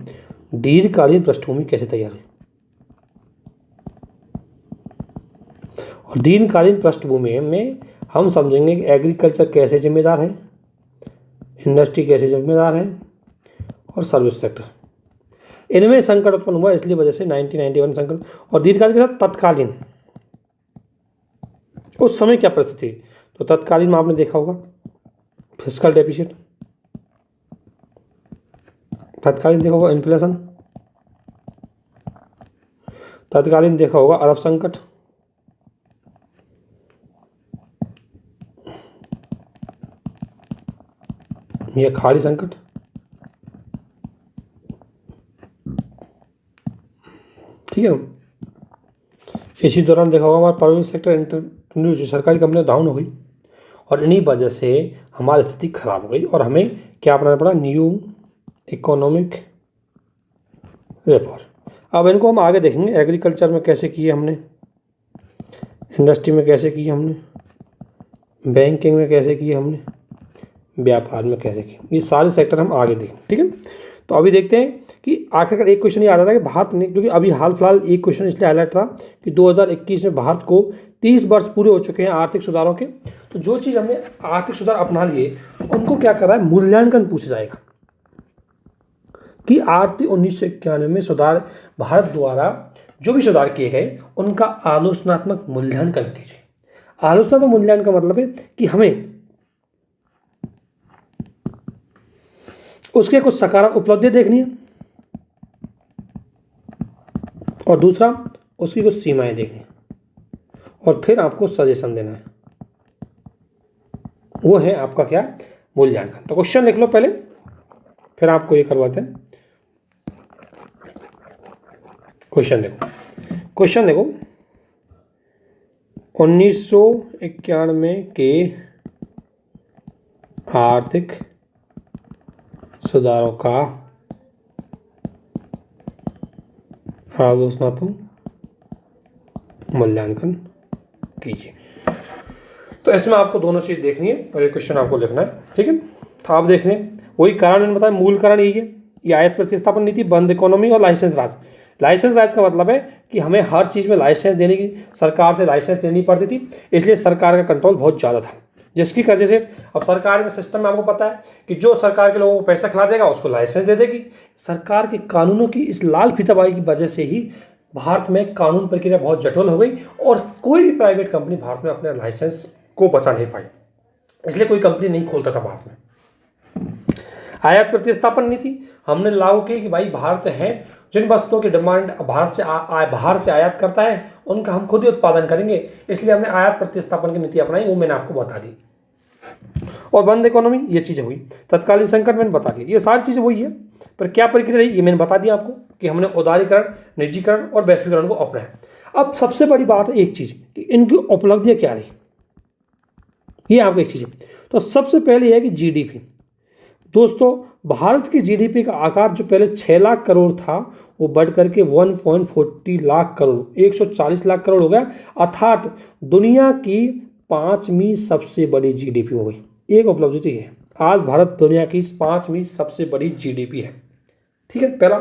दीर्घकालीन पृष्ठभूमि कैसे तैयार हुई, और दीर्घकालीन पृष्ठभूमि में हम समझेंगे कि एग्रीकल्चर कैसे जिम्मेदार है, इंडस्ट्री कैसे जिम्मेदार है, और सर्विस सेक्टर, इनमें संकट उत्पन्न हुआ, इसलिए वजह से 1991 संकट। और दीर्घकालीन के साथ तत्कालीन, उस समय क्या परिस्थिति, तो तत्कालीन में आपने देखा होगा फिस्कल डेफिसिट, तत्कालीन देखा होगा इन्फ्लेशन, तत्कालीन देखा होगा अरब संकट, यह खाड़ी संकट, ठीक है। इसी दौरान देखा होगा हमारा प्राइवेट सेक्टर इंटरव्यू जो सरकारी कंपनियां डाउन हो गई और इन्हीं वजह से हमारी स्थिति खराब हो गई और हमें क्या अपनाना पड़ा, न्यू इकोनॉमिक रिफॉर्म। अब इनको हम आगे देखेंगे, एग्रीकल्चर में कैसे किए हमने, इंडस्ट्री में कैसे किए हमने, बैंकिंग में कैसे किए हमने, व्यापार में कैसे किए, ये सारे सेक्टर हम आगे देखेंगे, ठीक है। तो अभी देखते हैं कि आखिरकार एक क्वेश्चन ये आता था कि भारत ने, क्योंकि अभी हाल फिलहाल एक क्वेश्चन इसलिए हाईलाइट था कि 2021 में भारत को 30 वर्ष पूरे हो चुके हैं आर्थिक सुधारों के, तो जो चीज़ हमने आर्थिक सुधार अपना लिए उनको क्या कर रहा है, मूल्यांकन पूछा जाएगा कि आर्थिक 1991 में सुधार भारत द्वारा जो भी सुधार किए गए उनका आलोचनात्मक मूल्यांकन कीजिए। आलोचनात्मक मूल्यांकन का मतलब है कि हमें उसके कुछ सकारात्मक उपलब्धियां देखनी है और दूसरा उसकी कुछ सीमाएं देखनी है और फिर आपको सजेशन देना है। वो है आपका क्या, मूल्यांकन। तो क्वेश्चन लिख लो पहले, फिर आपको ये करवाते हैं। क्वेश्चन देखो 1991 के आर्थिक सुधारों का आलोचनात्मक मूल्यांकन कीजिए। तो इसमें आपको दोनों चीज़ देखनी है और ये क्वेश्चन आपको लिखना है, ठीक है। तो आप देख लें, वही कारण मैंने बताया, मूल कारण यही है, ये आयात प्रतिस्थापन नीति, बंद इकोनॉमी और लाइसेंस राज। लाइसेंस राज का मतलब है कि हमें हर चीज़ में लाइसेंस देने की, सरकार से लाइसेंस लेनी पड़ती थी, इसलिए सरकार का कंट्रोल बहुत ज़्यादा था, जिसकी वजह से अब सरकार में सिस्टम में आपको पता है कि जो सरकार के लोगों को पैसा खिला देगा उसको लाइसेंस दे देगी। सरकार के कानूनों की इस लाल फीताबाजी की वजह से ही भारत में कानून प्रक्रिया बहुत जटिल हो गई और कोई भी प्राइवेट कंपनी भारत में अपने लाइसेंस को बचा नहीं पाई, इसलिए कोई कंपनी नहीं खोलता था भारत में। आयात प्रतिस्थापन नीति हमने लागू की कि भाई भारत है जिन वस्तुओं की डिमांड भारत से बाहर से आयात करता है उनका हम खुद ही उत्पादन करेंगे, इसलिए हमने आयात प्रतिस्थापन की नीति अपनाई, वो मैंने आपको बता दी। और बंद इकोनॉमी, ये चीज़ें हुई। तत्कालीन संकट मैंने बता दी, ये सारी चीज़ें वही है, पर क्या प्रक्रिया रही ये मैंने बता दिया आपको कि हमने उदारीकरण, निजीकरण और वैश्वीकरण को अपनाया। अब सबसे बड़ी बात है एक चीज़ कि इनकी उपलब्धियाँ क्या रही, ये आपको एक चीज़ है। तो सबसे पहले है कि जीडीपी। दोस्तों भारत की जीडीपी का आकार जो पहले 6 लाख करोड़ था वो बढ़ करके 1.40 लाख करोड़ 140 लाख करोड़ हो गया, अर्थात दुनिया की 5वीं सबसे बड़ी जीडीपी हो गई। एक उपलब्धि तो ये है, आज भारत दुनिया की 5वीं सबसे बड़ी जीडीपी है, ठीक है, पहला।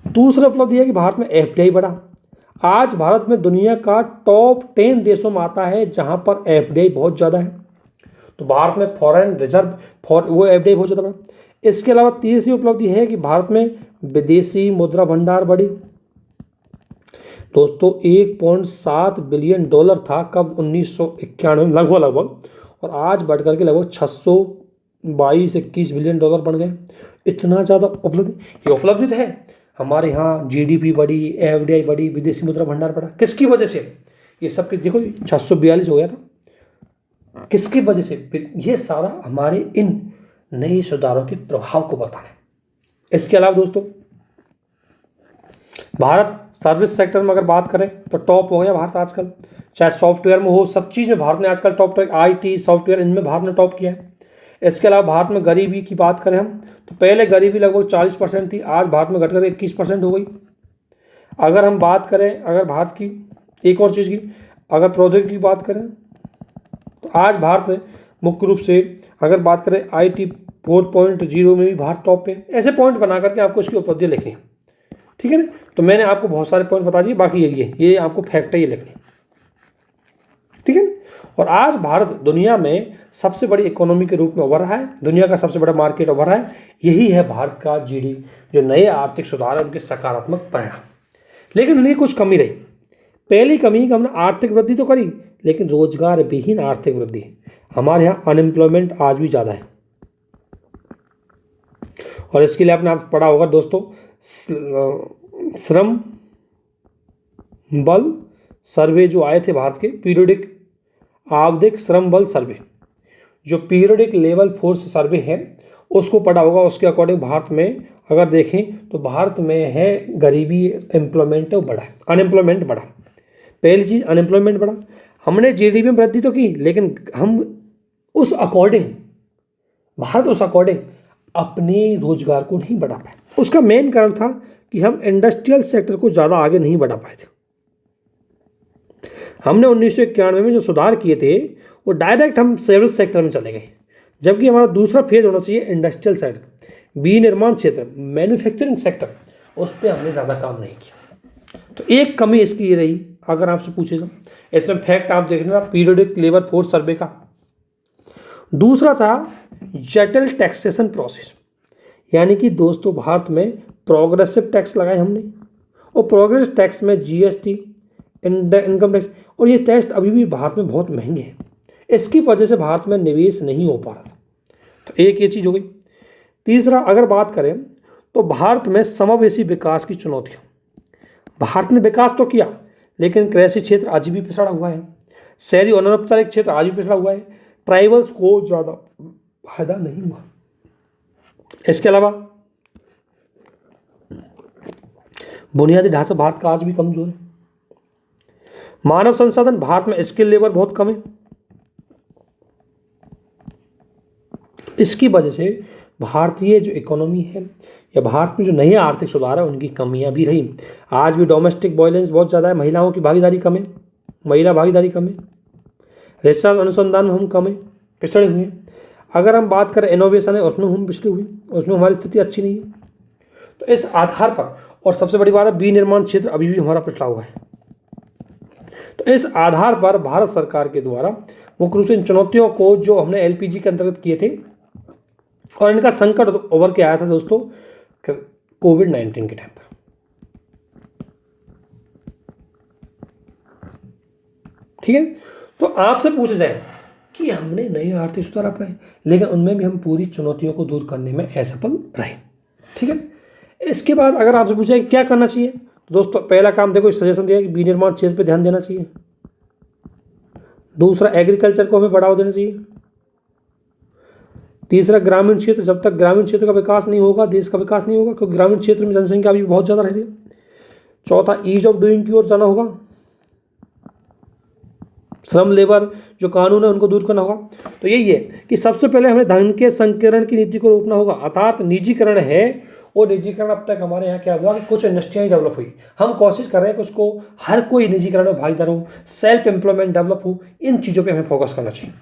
दूसरा उपलब्धि है कि भारत में एफडीआई बढ़ा। आज भारत में दुनिया का टॉप 10 देशों में आता है जहां पर एफडीआई बहुत ज़्यादा है, तो भारत में फॉरेन रिजर्व वो एफडीआई बहुत ज़्यादा बढ़ा। इसके अलावा तीसरी उपलब्धि है कि भारत में विदेशी मुद्रा भंडार बढ़ी। दोस्तों 1.7 बिलियन डॉलर था कब, 1991 में लगभग, और आज बढ़ करके लगभग 622-21 बिलियन डॉलर बन गए। इतना ज़्यादा उपलब्धि, ये उपलब्धि है। हमारे यहाँ जीडीपी बढ़ी, एफडीआई बढ़ी, विदेशी मुद्रा भंडार बढ़ा, किसकी वजह से? ये सब देखो 642 हो गया था, किसकी वजह से? ये सारा हमारे इन नए सुधारों के प्रभाव को बताना है। इसके अलावा दोस्तों भारत सर्विस सेक्टर में अगर बात करें तो टॉप हो गया भारत आजकल, चाहे सॉफ्टवेयर में हो, सब चीज़ में भारत ने आजकल टॉप, आईटी सॉफ्टवेयर इनमें भारत ने टॉप किया है। इसके अलावा भारत में गरीबी की बात करें हम तो पहले गरीबी लगभग 40% थी, आज भारत में घटकर 21% हो गई। अगर हम बात करें अगर भारत की एक और चीज़ की, अगर प्रौद्योगिकी की बात करें तो आज भारत में मुख्य रूप से अगर बात करें आईटी 4.0 में भी भारत टॉप पे। ऐसे पॉइंट बना करके आपको इसकी उपलब्धियाँ लिखनी है, ठीक है ना। तो मैंने आपको बहुत सारे पॉइंट बता दिए, बाकी यही है, ये आपको फैक्ट है, ये लिखने, ठीक है ना। और आज भारत दुनिया में सबसे बड़ी इकोनॉमी के रूप में उभर रहा है, दुनिया का सबसे बड़ा मार्केट उभर रहा है। यही है भारत का जीडीपी, जो नए आर्थिक सुधार है उनके सकारात्मक परिणाम। लेकिन इनकी कुछ कमी रही। पहली कमी कि हमने आर्थिक वृद्धि तो करी लेकिन रोजगार विहीन आर्थिक वृद्धि है। हमारे यहाँ अनएम्प्लॉयमेंट आज भी ज़्यादा है, और इसके लिए आपने आप पढ़ा होगा दोस्तों, श्रम बल सर्वे जो आए थे भारत के, पीरियडिक आवधिक श्रम बल सर्वे, जो पीरियडिक लेवल फोर्स सर्वे है उसको पढ़ा होगा। उसके अकॉर्डिंग भारत में अगर देखें तो भारत में है गरीबी, एम्प्लॉयमेंट बढ़ा है, अनएम्प्लॉयमेंट बढ़ा। पहली चीज़ अनएम्प्लॉयमेंट बढ़ा। हमने जीडीपी में वृद्धि तो की लेकिन हम उस अकॉर्डिंग, भारत उस अकॉर्डिंग अपने रोजगार को नहीं बढ़ा पाए। उसका मेन कारण था कि हम इंडस्ट्रियल सेक्टर को ज़्यादा आगे नहीं बढ़ा पाए थे। हमने 1991 में जो सुधार किए थे वो डायरेक्ट हम सर्विस सेक्टर में चले गए, जबकि हमारा दूसरा फेज होना चाहिए इंडस्ट्रियल सेक्टर, विनिर्माण क्षेत्र, मैन्युफैक्चरिंग सेक्टर, उस पर हमने ज़्यादा काम नहीं किया। तो एक कमी इसकी ये रही। अगर आपसे पूछे तो इसमें फैक्ट आप देख लेना, पीरियडिक लेबर फोर्स सर्वे का। दूसरा था जटिल टैक्सेशन प्रोसेस, यानी कि दोस्तों भारत में प्रोग्रेसिव टैक्स लगाए हमने और प्रोग्रेस टैक्स में जीएसटी, इनकम टैक्स, और ये टैक्स अभी भी भारत में बहुत महंगे हैं। इसकी वजह से भारत में निवेश नहीं हो पा रहा था। तो एक ये चीज़ हो गई। तीसरा, अगर बात करें तो भारत में समावेशी विकास की चुनौतियाँ। भारत ने विकास तो किया, लेकिन कृषि क्षेत्र आज भी पिछड़ा हुआ है, शहरी और अनौपचारिक क्षेत्र आज भी पिछड़ा हुआ है, ट्राइबल्स को ज़्यादा फायदा नहीं हुआ। इसके अलावा बुनियादी ढांचा भारत का आज भी कमजोर है। मानव संसाधन भारत में स्किल लेबर बहुत कम है। इसकी वजह से भारतीय जो इकोनॉमी है या भारत में जो नए आर्थिक सुधार है उनकी कमियां भी रही। आज भी डोमेस्टिक वायलेंस बहुत ज़्यादा है, महिलाओं की भागीदारी कम है, महिला भागीदारी कम है, रिसर्च अनुसंधान में हम कम है, पिछड़े हुए हैं। अगर हम बात करें इनोवेशन है, उसमें हम पिछड़े हुए, उसमें हमारी स्थिति अच्छी नहीं है। तो इस आधार पर, और सबसे बड़ी बात है, विनिर्माण क्षेत्र अभी भी हमारा पिछड़ा हुआ है। तो इस आधार पर भारत सरकार के द्वारा मुख्य रूप से इन चुनौतियों को जो हमने एलपीजी के अंतर्गत किए थे और इनका संकट उभर के आया था दोस्तों कोविड-19 के टाइम पर। ठीक है, तो आपसे पूछा जाए कि हमने नए आर्थिक सुधार अपनाए, लेकिन उनमें भी हम पूरी चुनौतियों को दूर करने में असफल रहे। ठीक है, इसके बाद अगर आपसे पूछा जाए क्या करना चाहिए, तो दोस्तों पहला काम देखो, सजेशन दिया कि विनिर्माण क्षेत्र पे ध्यान देना चाहिए। दूसरा, एग्रीकल्चर को हमें बढ़ावा देना चाहिए। तीसरा, ग्रामीण क्षेत्र, जब तक ग्रामीण क्षेत्र का विकास नहीं होगा देश का विकास नहीं होगा, क्योंकि ग्रामीण क्षेत्र में जनसंख्या अभी बहुत ज़्यादा रह रही है। चौथा, ईज ऑफ डूइंग की ओर जाना होगा। श्रम लेबर जो कानून है उनको दूर करना होगा। तो यही है कि सबसे पहले हमें धन के संकीर्ण की नीति को रोकना होगा, अर्थात निजीकरण है वो निजीकरण अब तक हमारे यहाँ क्या हुआ कि कुछ इंडस्ट्रियाँ डेवलप हुई, हम कोशिश कर रहे हैं कि उसको हर कोई निजीकरण में भागीदार हो, सेल्फ एम्प्लॉयमेंट डेवलप हो, इन चीज़ों पे हमें फोकस करना चाहिए।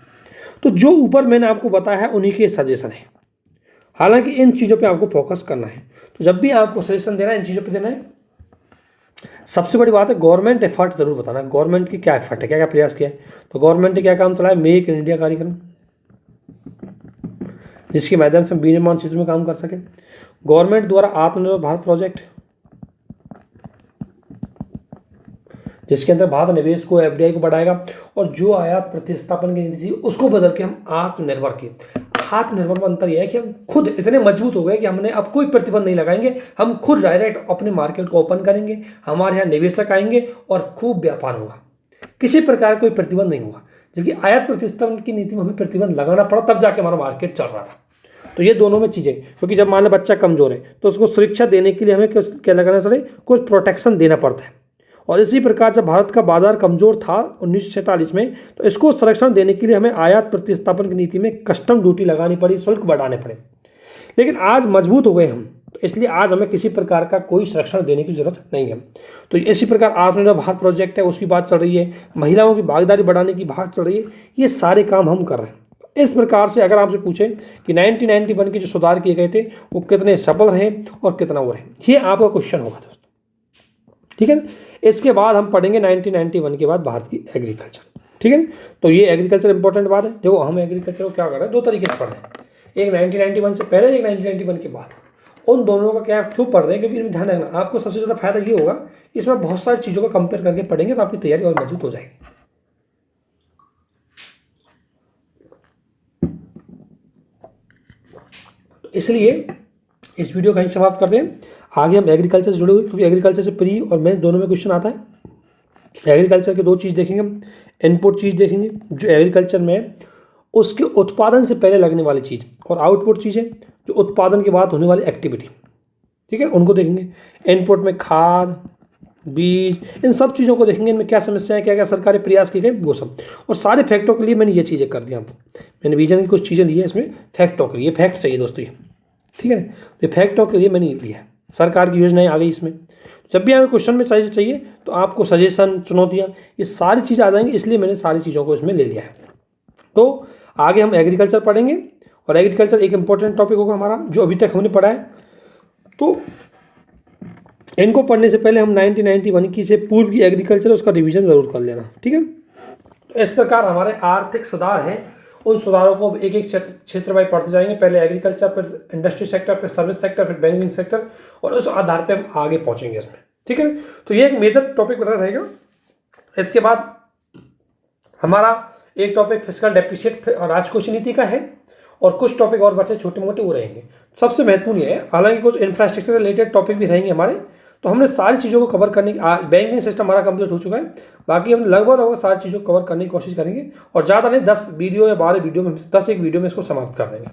तो जो ऊपर मैंने आपको बताया है उन्हीं के सजेशन है, हालांकि इन चीज़ों पे आपको फोकस करना है। तो जब भी आपको सजेशन देना है इन चीज़ों पे देना है। सबसे बड़ी बात है गवर्नमेंट एफर्ट जरूर बताना है, गवर्नमेंट की क्या एफर्ट है, क्या क्या प्रयास किया है। तो गवर्नमेंट ने क्या काम चलाया, मेक इन इंडिया कार्यक्रम, जिसके माध्यम से हम विनिर्माण क्षेत्र में काम कर सकें। गवर्नमेंट द्वारा आत्मनिर्भर भारत प्रोजेक्ट, जिसके अंदर भारत निवेश को, एफडीआई को बढ़ाएगा, और जो आयात प्रतिस्थापन की नीति थी उसको बदल के हम आत्मनिर्भर की। आत्मनिर्भर में अंतर यह है कि हम खुद इतने मजबूत हो गए कि हमने अब कोई प्रतिबंध नहीं लगाएंगे, हम खुद डायरेक्ट अपने मार्केट को ओपन करेंगे, हमारे यहाँ निवेशक आएंगे और खूब व्यापार होगा, किसी प्रकार कोई प्रतिबंध नहीं होगा। जबकि आयात प्रतिस्थापन की नीति में हमें प्रतिबंध लगाना पड़ा, तब जाके हमारा मार्केट चल रहा था। तो ये दोनों में चीज़ें, क्योंकि जब मान लो बच्चा कमजोर है तो उसको सुरक्षा देने के लिए हमें क्या लगाना पड़े, कुछ प्रोटेक्शन देना पड़ता है। और इसी प्रकार जब भारत का बाजार कमजोर था 1947 में, तो इसको संरक्षण देने के लिए हमें आयात प्रतिस्थापन की नीति में कस्टम ड्यूटी लगानी पड़ी, शुल्क बढ़ाने पड़े। लेकिन आज मजबूत हो गए हम, तो इसलिए आज हमें किसी प्रकार का कोई संरक्षण देने की जरूरत नहीं है। तो इसी प्रकार आत्मनिर्भर भारत प्रोजेक्ट है, उसकी बात चल रही है, महिलाओं की भागीदारी बढ़ाने की बात चल रही है, ये सारे काम हम कर रहे हैं। इस प्रकार से अगर आपसे पूछे कि 1991 के जो सुधार किए गए थे वो कितने सफल रहे और कितना वो रहे, ये आपका क्वेश्चन होगा दोस्तों। ठीक है, इसके बाद हम पढ़ेंगे 1991 के बाद भारत की एग्रीकल्चर। ठीक है, तो ये एग्रीकल्चर इंपॉर्टेंट बात है। देखो हम एग्रीकल्चर को क्या कर रहे हैं, दो तरीके से पढ़ रहे हैं, एक 1991 से पहले, एक 1991 के बाद। उन दोनों का क्या क्यों पढ़ रहे हैं, क्योंकि इनमें ध्यान रखना, आपको सबसे ज़्यादा फायदा ये होगा कि इसमें बहुत सारी चीज़ों को कंपेयर करके पढ़ेंगे तो आपकी तैयारी और मजबूत हो जाएगी। इसलिए इस वीडियो का ही समाप्त करते हैं। आगे हम एग्रीकल्चर से जुड़े हुए, क्योंकि एग्रीकल्चर से प्री और मेंस दोनों में क्वेश्चन आता है। एग्रीकल्चर के दो चीज़ देखेंगे हम, इनपुट चीज़ देखेंगे जो एग्रीकल्चर में है उसके उत्पादन से पहले लगने वाली चीज़, और आउटपुट चीज़ है जो उत्पादन के बाद होने वाली एक्टिविटी। ठीक है, उनको देखेंगे। इनपुट में खाद, बीज, इन सब चीज़ों को देखेंगे, इनमें क्या समस्याएं, क्या क्या सरकारी प्रयास किए गए, वो सब। और सारे फैक्टों के लिए मैंने ये चीज़ें कर दी आपको, मैंने विजन की कुछ चीज़ें ली है इसमें फैक्टों के लिए, फैक्ट चाहिए दोस्तों ये। ठीक है, तो फैक्टों के लिए मैंने ये लिया है, सरकार की योजनाएं आ गई इसमें। जब भी हमें क्वेश्चन में चाहिए तो आपको सजेशन, चुनौतियाँ, ये सारी चीज़ें आ जाएंगी, इसलिए मैंने सारी चीज़ों को इसमें ले लिया है। तो आगे हम एग्रीकल्चर पढ़ेंगे, और एग्रीकल्चर एक इंपॉर्टेंट टॉपिक होगा हमारा जो अभी तक हमने पढ़ा है। तो इनको पढ़ने से पहले हम 1991 की से पूर्व की एग्रीकल्चर उसका रिवीजन जरूर कर लेना। ठीक है, तो इस प्रकार हमारे आर्थिक सुधार हैं, उन सुधारों को एक एक क्षेत्र वाइज पढ़ते जाएंगे। पहले एग्रीकल्चर, फिर इंडस्ट्री सेक्टर, फिर सर्विस सेक्टर, फिर बैंकिंग सेक्टर, और उस आधार पर हम आगे पहुंचेंगे इसमें। ठीक है। तो ये एक मेजर टॉपिक बना रहेगा। इसके बाद हमारा एक टॉपिक फिस्कल डेफिसिट राजकोषीय नीति का है, और कुछ टॉपिक और बचे छोटे मोटे वो रहेंगे। सबसे महत्वपूर्ण ये है, हालांकि कुछ इंफ्रास्ट्रक्चर रिलेटेड टॉपिक भी रहेंगे हमारे, तो हमने सारी चीज़ों को कवर करने की, बैंकिंग सिस्टम हमारा कंप्लीट हो चुका है, बाकी हम लगभग सारी चीज़ों को कवर करने की कोशिश करेंगे, और ज़्यादा नहीं 10 वीडियो या 12 वीडियो में 10 एक वीडियो में इसको समाप्त कर देंगे।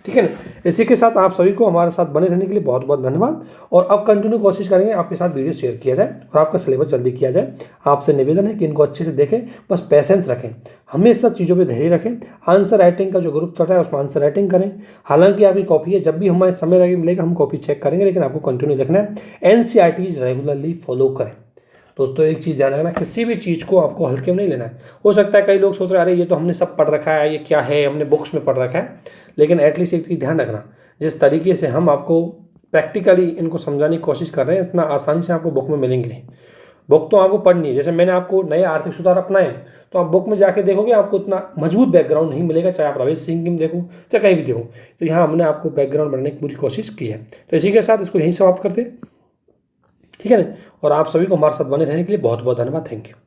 ठीक है ना। इसी के साथ आप सभी को हमारे साथ बने रहने के लिए बहुत बहुत धन्यवाद, और अब कंटिन्यू कोशिश करेंगे आपके साथ वीडियो शेयर किया जाए और आपका सिलेबस जल्दी किया जाए। आपसे निवेदन है कि इनको अच्छे से देखें, बस पेशेंस रखें, हमेशा चीज़ों पे धैर्य रखें। आंसर राइटिंग का जो ग्रुप चल रहा है उसमें आंसर राइटिंग करें। हालांकि आपकी कॉपी है, जब भी हमारे समय मिलेगा हम कॉपी चेक करेंगे, लेकिन आपको कंटिन्यू लिखना है। NCERT रेगुलरली फॉलो करें। दोस्तों एक चीज़ ध्यान रखना, किसी भी चीज़ को आपको हल्के में नहीं लेना है। हो सकता है कई लोग सोच रहे हैं अरे ये तो हमने सब पढ़ रखा है, ये क्या है, हमने बुक्स में पढ़ रखा है, लेकिन एटलीस्ट एक चीज़ ध्यान रखना, जिस तरीके से हम आपको प्रैक्टिकली इनको समझाने की कोशिश कर रहे हैं, इतना आसानी से आपको बुक में मिलेंगे नहीं। बुक तो आपको पढ़नी है। जैसे मैंने आपको नए आर्थिक सुधार अपनाए, तो आप बुक में जाके देखोगे आपको इतना मजबूत बैकग्राउंड नहीं मिलेगा, चाहे आप रमेश सिंह की में देखो चाहे कहीं भी देखो। तो यहाँ हमने आपको बैकग्राउंड बनाने की पूरी कोशिश की है। तो इसी के साथ इसको यहीं समाप्त करते हैं, ठीक है ना। और आप सभी को हमारे साथ बने रहने के लिए बहुत बहुत धन्यवाद। Thank you.